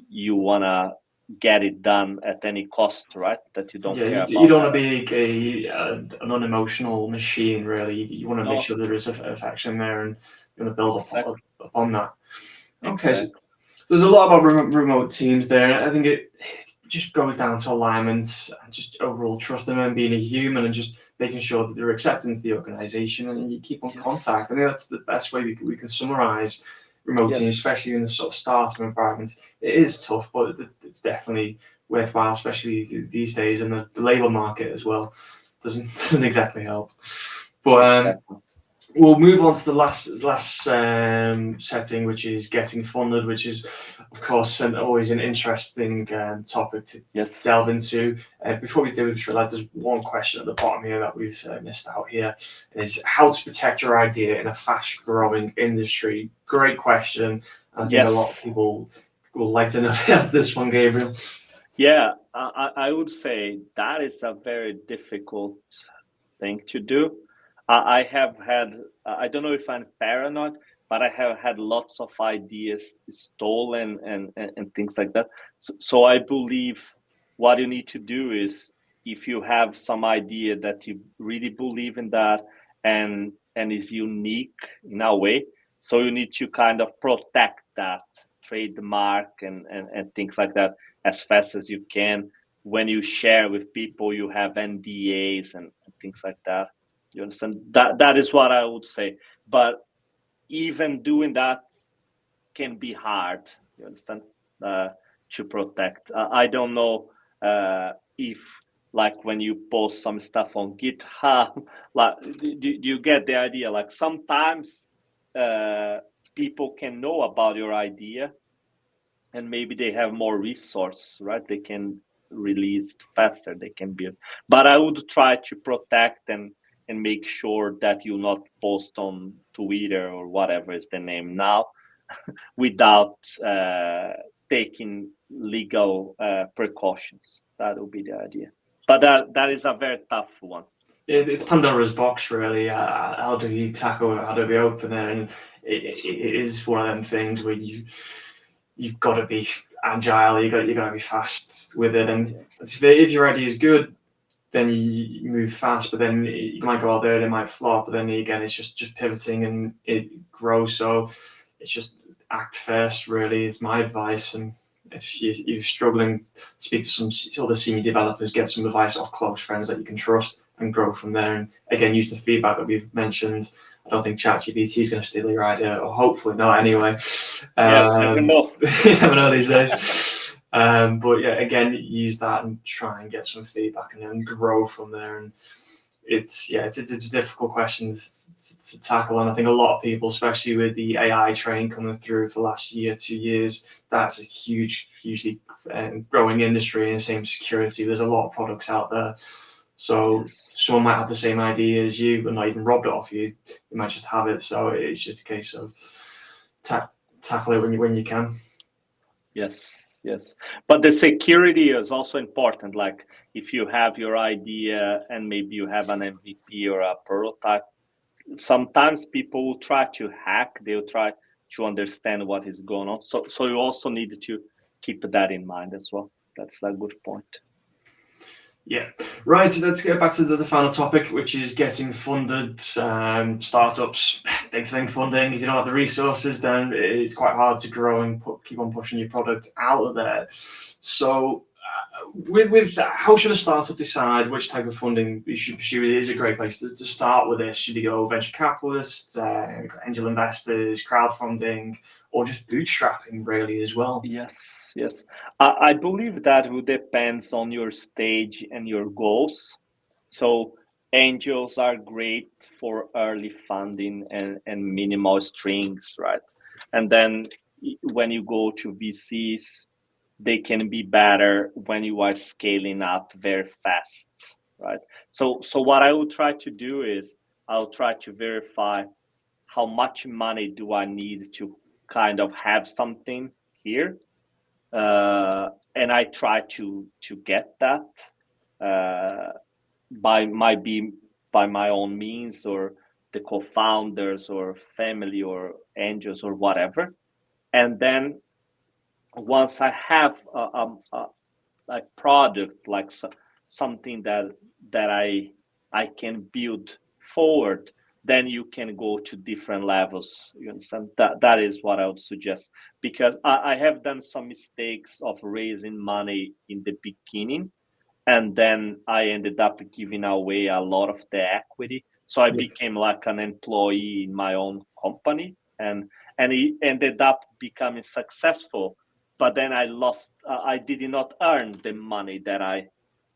[SPEAKER 2] wanna get it done at any cost, right? That you don't
[SPEAKER 1] Yeah,
[SPEAKER 2] care
[SPEAKER 1] you
[SPEAKER 2] about
[SPEAKER 1] don't
[SPEAKER 2] that.
[SPEAKER 1] want to be an unemotional machine, really. You want to make
[SPEAKER 2] No,
[SPEAKER 1] sure there is affection there, and you want to build
[SPEAKER 2] exactly,
[SPEAKER 1] upon that. Okay, so
[SPEAKER 2] exactly.
[SPEAKER 1] there's a lot about remote teams there. I think it just goes down to alignment and just overall trust in them, being a human, and just making sure that they're accepting the organization and you keep on
[SPEAKER 2] Yes,
[SPEAKER 1] contact. I think that's the best way we can summarize remote teams,
[SPEAKER 2] yes,
[SPEAKER 1] especially in the sort of startup environment. It is tough, but it's definitely worthwhile, especially these days, and the labour market as well doesn't exactly help. But
[SPEAKER 2] exactly.
[SPEAKER 1] we'll move on to the last setting, which is getting funded, which is, of course, always an interesting topic to delve
[SPEAKER 2] Yes,
[SPEAKER 1] into. Before we do, we just realised there's one question at the bottom here that we've missed out here. Is how to protect your idea in a fast-growing industry. Great question. I think a lot of
[SPEAKER 2] yes.
[SPEAKER 1] people will like to know the answer to this one, Gabriel.
[SPEAKER 2] Yeah, I would say that is a very difficult thing to do. I have had, I don't know if I'm paranoid, but I have had lots of ideas stolen and things like that. So I believe what you need to do is, if you have some idea that you really believe in that and is unique in a way, so you need to kind of protect that trademark and things like that as fast as you can. When you share with people, you have NDAs and things like that. You understand? That is what I would say. But even doing that can be hard. You understand? To protect. I don't know if, like, when you post some stuff on GitHub, like, do you get the idea? Like, sometimes people can know about your idea, and maybe they have more resources, right? They can release it faster. They can build. But I would try to protect and make sure that you not post on Twitter or whatever is the name now, without taking legal precautions. That would be the idea. But that is a very tough one.
[SPEAKER 1] It's Pandora's box, really. How do you tackle it? How do we open it? And it is one of them things where you've got to be agile. You got to be fast with it. And if your idea is good, then you move fast. But then you might go out there and it might flop. But then again, it's just pivoting and it grows. So it's just act first. Really, is my advice. And if you're struggling, speak to some other senior developers. Get some advice off close friends that you can trust, and grow from there. And again, use the feedback that we've mentioned. I don't think ChatGPT is going to steal your idea, or hopefully not anyway.
[SPEAKER 2] Never know.
[SPEAKER 1] You never know these days. But yeah, again, use that and try and get some feedback and then grow from there. And it's a difficult question to tackle. And I think a lot of people, especially with the AI train coming through for the last year, 2 years, that's a hugely growing industry. And same security, there's a lot of products out there. So someone might have the same idea as you, but not even robbed it off you. You might just have it. So it's just a case of tackle it when you can.
[SPEAKER 2] Yes. But the security is also important. Like, if you have your idea and maybe you have an MVP or a prototype, sometimes people will try to hack. They'll try to understand what is going on. So you also need to keep that in mind as well. That's a good point.
[SPEAKER 1] Yeah, right. So let's get back to the final topic, which is getting funded. Startups, big thing, funding. If you don't have the resources, then it's quite hard to grow and keep on pushing your product out of there. So, with that, how should a startup decide which type of funding you should pursue? It is a great place to start with this. Should you go venture capitalists, angel investors, crowdfunding, or just bootstrapping, really, as well?
[SPEAKER 2] Yes. I believe that will depends on your stage and your goals. So angels are great for early funding and minimal strings, right? And then when you go to VCs, they can be better when you are scaling up very fast, right? So what I will try to do is I'll try to verify how much money do I need to kind of have something here, and I try to get that by my own means, or the co-founders or family or angels or whatever. And then once I have a product, like something that I can build forward, then you can go to different levels. You understand? That is what I would suggest, because I have done some mistakes of raising money in the beginning, and then I ended up giving away a lot of the equity. So I became like an employee in my own company, and it ended up becoming successful. But then I lost. I did not earn the money that I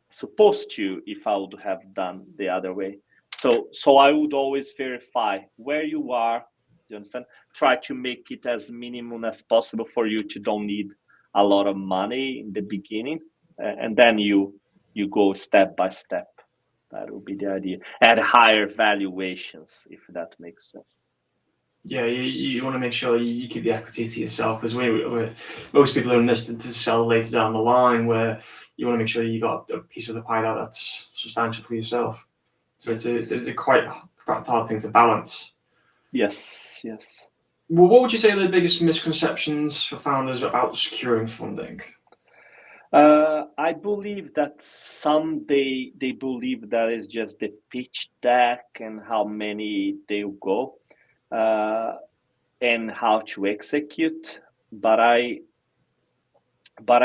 [SPEAKER 2] supposed to if I would have done the other way. So I would always verify where you are. You understand? Try to make it as minimum as possible for you to don't need a lot of money in the beginning, and then you go step by step. That would be the idea. At higher valuations, if that makes sense.
[SPEAKER 1] Yeah, you want to make sure you keep the equity to yourself, because most people are in this to sell later down the line, where you want to make sure you got a piece of the pie out that's substantial for yourself. So it's a quite hard thing to balance.
[SPEAKER 2] Yes.
[SPEAKER 1] Well, what would you say are the biggest misconceptions for founders about securing funding?
[SPEAKER 2] I believe that some they believe that is just the pitch deck and how many they will go, and how to execute. But I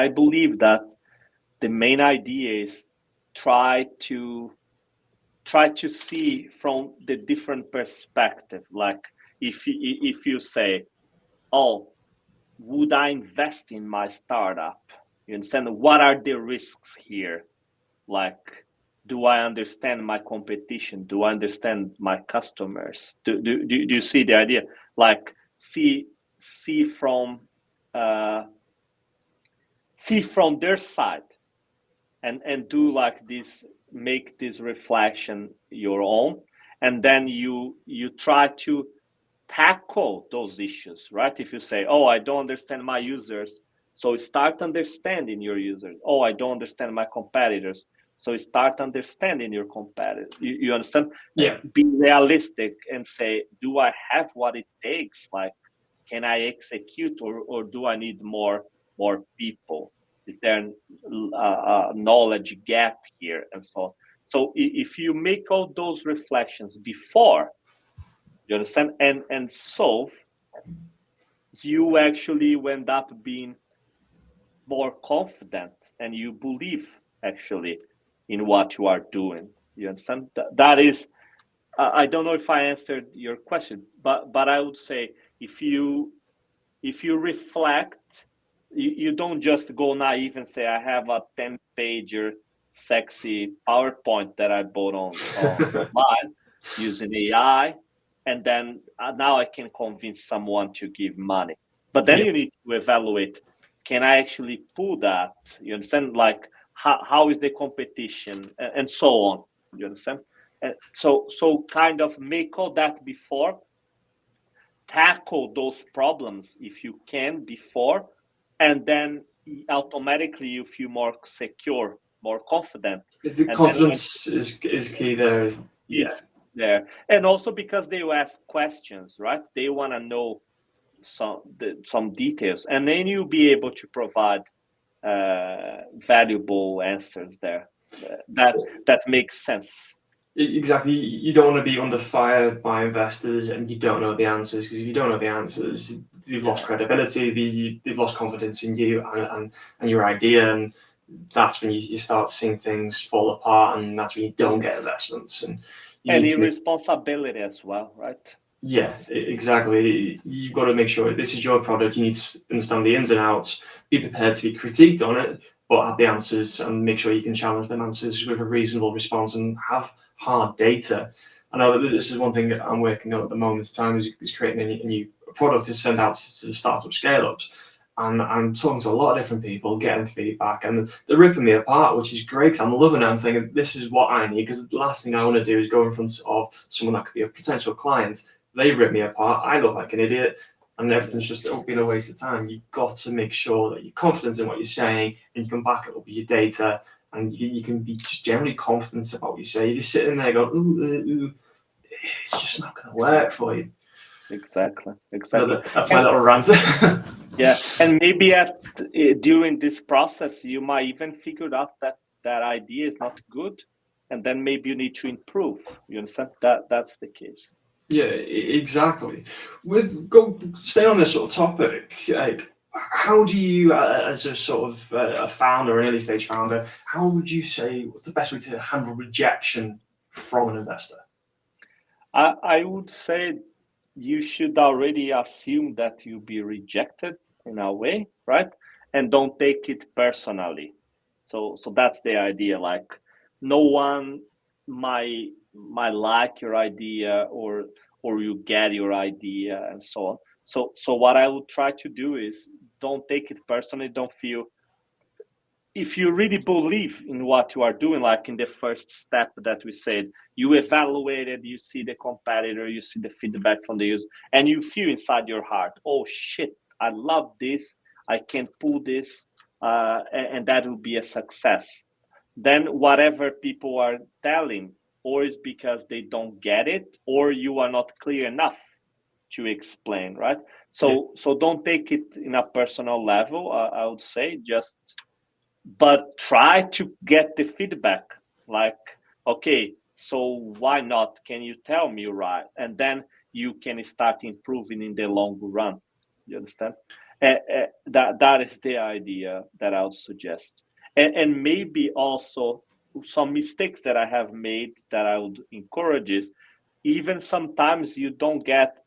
[SPEAKER 2] believe that the main idea is try to try to see from the different perspective. Like if you say, oh, would I invest in my startup? You understand what are the risks here? Like, do I understand my competition? Do I understand my customers? Do you see the idea? Like, see from uh, see from their side, and do like this, make this reflection your own, and then you try to tackle those issues, right? If you say, oh, I don't understand my users, so start understanding your users. Oh, I don't understand my competitors, so start understanding your competitors. You understand?
[SPEAKER 1] Yeah.
[SPEAKER 2] Be realistic and say, do I have what it takes? Like, can I execute, or do I need more people? Is there a knowledge gap here, and so on? So if you make all those reflections before, you understand, and solve, you actually end up being more confident, and you believe actually in what you are doing. You understand? That is, I don't know if I answered your question, but I would say, if you reflect, you don't just go naive and say, I have a 10-pager sexy PowerPoint that I bought online using AI, and then now I can convince someone to give money. But then
[SPEAKER 1] Yeah.
[SPEAKER 2] you need to evaluate, can I actually pull that? You understand? Like, how is the competition, and so on. You understand? So kind of make all that before, tackle those problems if you can before, and then automatically you feel more secure, more confident.
[SPEAKER 1] Is the
[SPEAKER 2] And then when
[SPEAKER 1] confidence is key there. Yeah.
[SPEAKER 2] is there, and also because they will ask questions, right? They want to know some details, and then you'll be able to provide valuable answers there. That makes sense.
[SPEAKER 1] Exactly. You don't want to be under fire by investors and you don't know the answers, because if you don't know the answers, you've lost
[SPEAKER 2] Yeah.
[SPEAKER 1] credibility, they've lost confidence in you and your idea. And that's when you start seeing things fall apart, and that's when you don't get
[SPEAKER 2] Yes.
[SPEAKER 1] investments. And you
[SPEAKER 2] And
[SPEAKER 1] need to make,
[SPEAKER 2] irresponsibility as well, right?
[SPEAKER 1] yeah, exactly. You've got to make sure this is your product. You need to understand the ins and outs, be prepared to be critiqued on it, but have the answers and make sure you can challenge them answers with a reasonable response and have hard data. I know that this is one thing that I'm working on at the moment in time, is creating a new product to send out to startup scale ups. And I'm talking to a lot of different people, getting feedback, and they're ripping me apart, which is great. I'm loving it. I'm thinking, this is what I need, because the last thing I want to do is go in front of someone that could be a potential client. They rip me apart. I look like an idiot, and everything's just been a waste of time. You've got to make sure that you're confident in what you're saying, and you can back it up with your data, and you can be just generally confident about what you say. If you're sitting there going, ooh, it's just not going to work for you.
[SPEAKER 2] Exactly.
[SPEAKER 1] That's my
[SPEAKER 2] And
[SPEAKER 1] little rant.
[SPEAKER 2] yeah, and maybe during this process, you might even figure out that that idea is not good, and then maybe you need to improve. You understand? That's the case.
[SPEAKER 1] Yeah, exactly. Stay on this sort of topic. Like, how do you, as a sort of a founder, an early stage founder, how would you say what's the best way to handle rejection from an investor?
[SPEAKER 2] I would say you should already assume that you'll be rejected in a way, right? And don't take it personally. So that's the idea. Like, no one might like your idea, or you get your idea, and so on. So what I would try to do is, don't take it personally. Don't feel, if you really believe in what you are doing, like in the first step that we said, you evaluated, you see the competitor, you see the feedback from the user, and you feel inside your heart, oh shit, I love this, I can pull this, and that will be a success. Then whatever people are telling, or is because they don't get it, or you are not clear enough to explain, right?
[SPEAKER 1] Yeah.
[SPEAKER 2] So don't take it in a personal level. I would say, just but try to get the feedback. Like, okay, so why not? Can you tell me, right? And then you can start improving in the long run. You understand? That is the idea that I would suggest. And maybe also some mistakes that I have made that I would encourage is, even sometimes you don't get,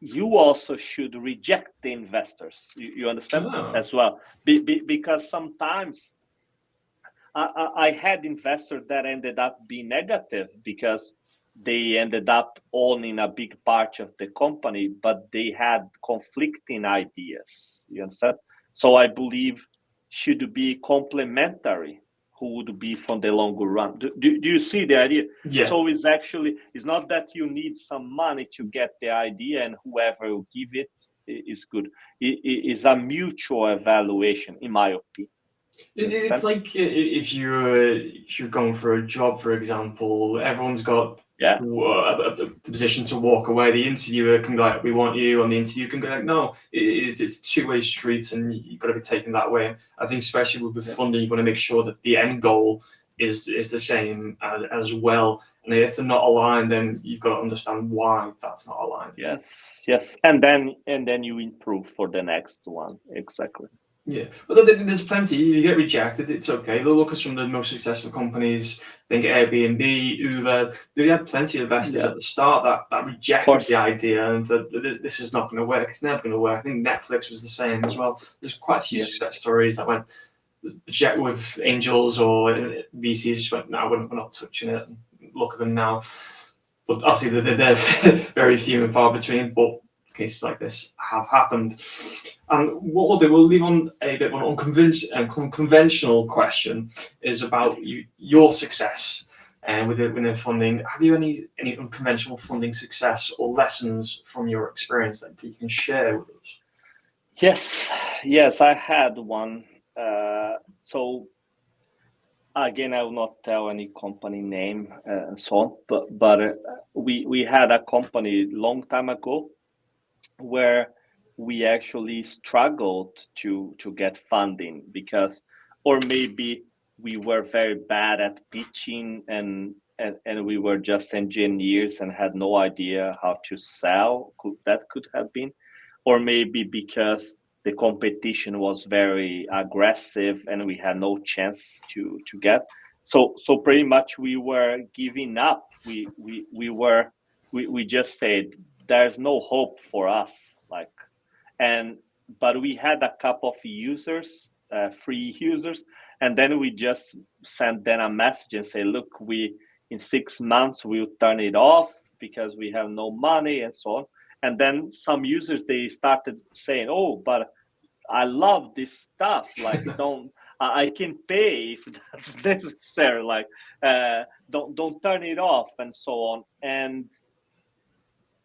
[SPEAKER 2] you also should reject the investors. You understand
[SPEAKER 1] Oh.
[SPEAKER 2] as well, because sometimes I had investors that ended up being negative because they ended up owning a big part of the company, but they had conflicting ideas. You understand? So I believe should be complementary. Who would be from the longer run? Do you see the idea?
[SPEAKER 1] Yeah.
[SPEAKER 2] So it's not that you need some money to get the idea, and whoever will give it is good. It is a mutual evaluation, in my opinion.
[SPEAKER 1] It's like if you're going for a job, for example, everyone's got
[SPEAKER 2] Yeah.
[SPEAKER 1] a position to walk away. The interviewer can be like, "We want you," and the interviewer can be like, "No." It's a two-way street, and you've got to be taken that way. I think, especially with funding, you
[SPEAKER 2] Yes.
[SPEAKER 1] want to make sure that the end goal is the same as well. And if they're not aligned, then you've got to understand why that's not aligned.
[SPEAKER 2] Yes, and then you improve for the next one. Exactly.
[SPEAKER 1] Yeah, but there's plenty. You get rejected, it's okay. Look at some of the most successful companies. Think Airbnb, Uber. They had plenty of investors
[SPEAKER 2] Yeah,
[SPEAKER 1] at the start that
[SPEAKER 2] of
[SPEAKER 1] rejected the
[SPEAKER 2] course.
[SPEAKER 1] idea and said this is not going to work. It's never going to work. I think Netflix was the same as well. There's quite a few success
[SPEAKER 2] Yes,
[SPEAKER 1] stories that went reject with angels or VCs just went, no, we're not touching it. Look at them now. But obviously they're very few and far between. But cases like this have happened. And what we'll do, we'll leave on a bit of an unconventional question is about
[SPEAKER 2] yes,
[SPEAKER 1] your success within funding. Have you any unconventional funding success or lessons from your experience that you can share with us?
[SPEAKER 2] yes. I had one. So again, I will not tell any company name and so on. But we had a company long time ago where we actually struggled to get funding because, or maybe we were very bad at pitching, and we were just engineers and had no idea how to sell. Could have been, or maybe because the competition was very aggressive and we had no chance to get. So pretty much we were giving up. We just said there's no hope for us, like. And but we had a couple of users, free users, and then we just sent them a message and say, look, we in 6 months we'll turn it off because we have no money and so on. And then some users, they started saying, oh, but I love this stuff, like, don't, I can pay if that's necessary, like, don't turn it off and so on.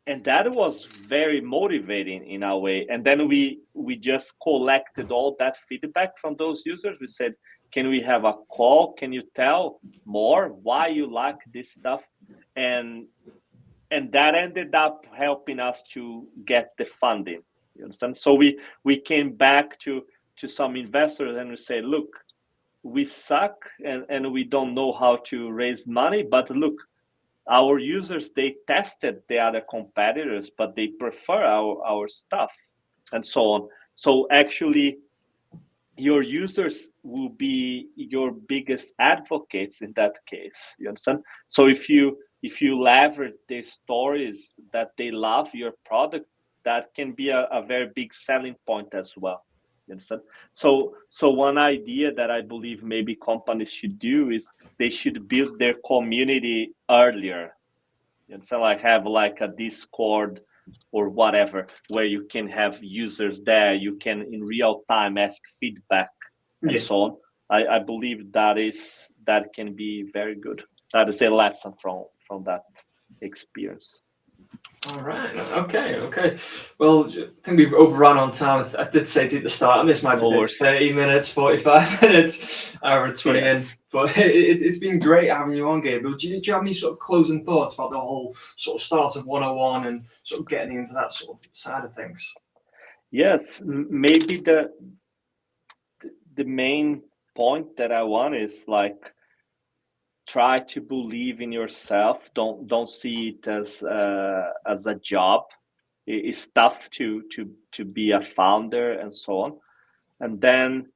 [SPEAKER 2] And that was very motivating in a way. And then we just collected all that feedback from those users. We said, can we have a call? Can you tell more why you like this stuff? And that ended up helping us to get the funding. You understand? So we came back to some investors and we say, look, we suck and we don't know how to raise money, but look, our users, they tested the other competitors, but they prefer our stuff and so on. So actually your users will be your biggest advocates in that case. You understand? So if you leverage the stories that they love your product, that can be a very big selling point as well. You understand? So one idea that I believe maybe companies should do is they should build their community earlier. You understand? Like have like a Discord or whatever where you can have users there. You can in real time ask feedback and
[SPEAKER 1] Yeah.
[SPEAKER 2] so on. I believe that can be very good. That is a lesson from that experience.
[SPEAKER 1] All right. Okay. Well, I think we've overrun on time. I did say to you at the start, and this might be
[SPEAKER 2] No
[SPEAKER 1] like
[SPEAKER 2] worries.
[SPEAKER 1] 30 minutes, 45 minutes, hour 20 in.
[SPEAKER 2] Yes.
[SPEAKER 1] But it's been great having you on, Gabriel. Do you have any sort of closing thoughts about the whole sort of start of 101 and sort of getting into that sort of side of things?
[SPEAKER 2] Yes. Maybe the main point that I want is like, try to believe in yourself. Don't see it as a job. It's tough to be a founder and so on. And then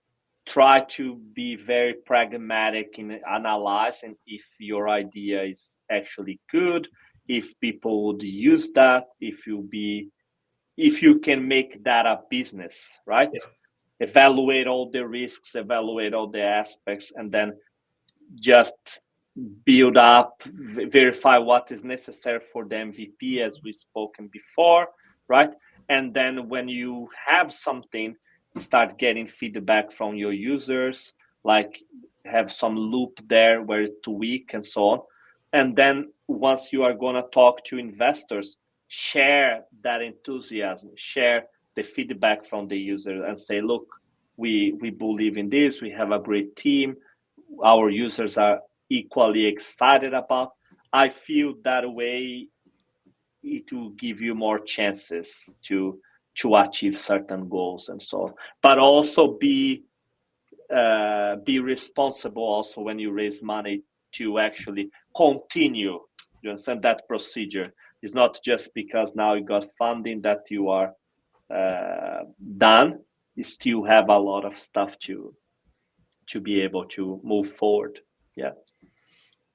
[SPEAKER 2] try to be very pragmatic in analyzing if your idea is actually good, if people would use that, if you can make that a business, right?
[SPEAKER 1] Yeah.
[SPEAKER 2] Evaluate all the risks, evaluate all the aspects, and then just build up, verify what is necessary for the MVP, as we spoken before, right? And then when you have something, start getting feedback from your users, like have some loop there where it's weak and so on. And then once you are going to talk to investors, share that enthusiasm, share the feedback from the user and say, look, we believe in this, we have a great team, our users are equally excited about. I feel that way it will give you more chances to achieve certain goals and so on. But also be responsible also when you raise money to actually continue. You understand that procedure? It's not just because now you got funding that you are done. You still have a lot of stuff to be able to move forward. Yeah,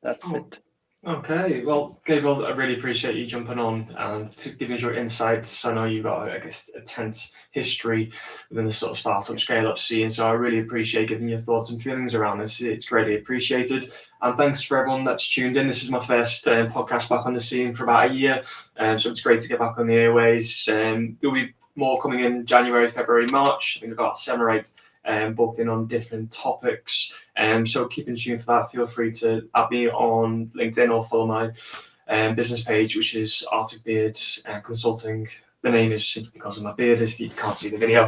[SPEAKER 2] that's it.
[SPEAKER 1] Okay, well, Gabriel, I really appreciate you jumping on and to giving us your insights. I know you've got, I guess, a tense history within the sort of startup scale-up scene, so I really appreciate giving your thoughts and feelings around this. It's greatly appreciated. And thanks for everyone that's tuned in. This is my first podcast back on the scene for about a year, so it's great to get back on the airways. There'll be more coming in January, February, March. I think I've got 7 or 8 booked in on different topics. So keep in tune for that. Feel free to add me on LinkedIn or follow my business page, which is Arctic Beard Consulting. The name is simply because of my beard, if you can't see the video.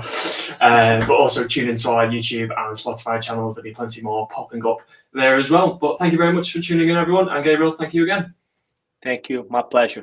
[SPEAKER 1] But also tune into our YouTube and Spotify channels. There'll be plenty more popping up there as well. But thank you very much for tuning in, everyone. And Gabriel, thank you again.
[SPEAKER 2] Thank you. My pleasure.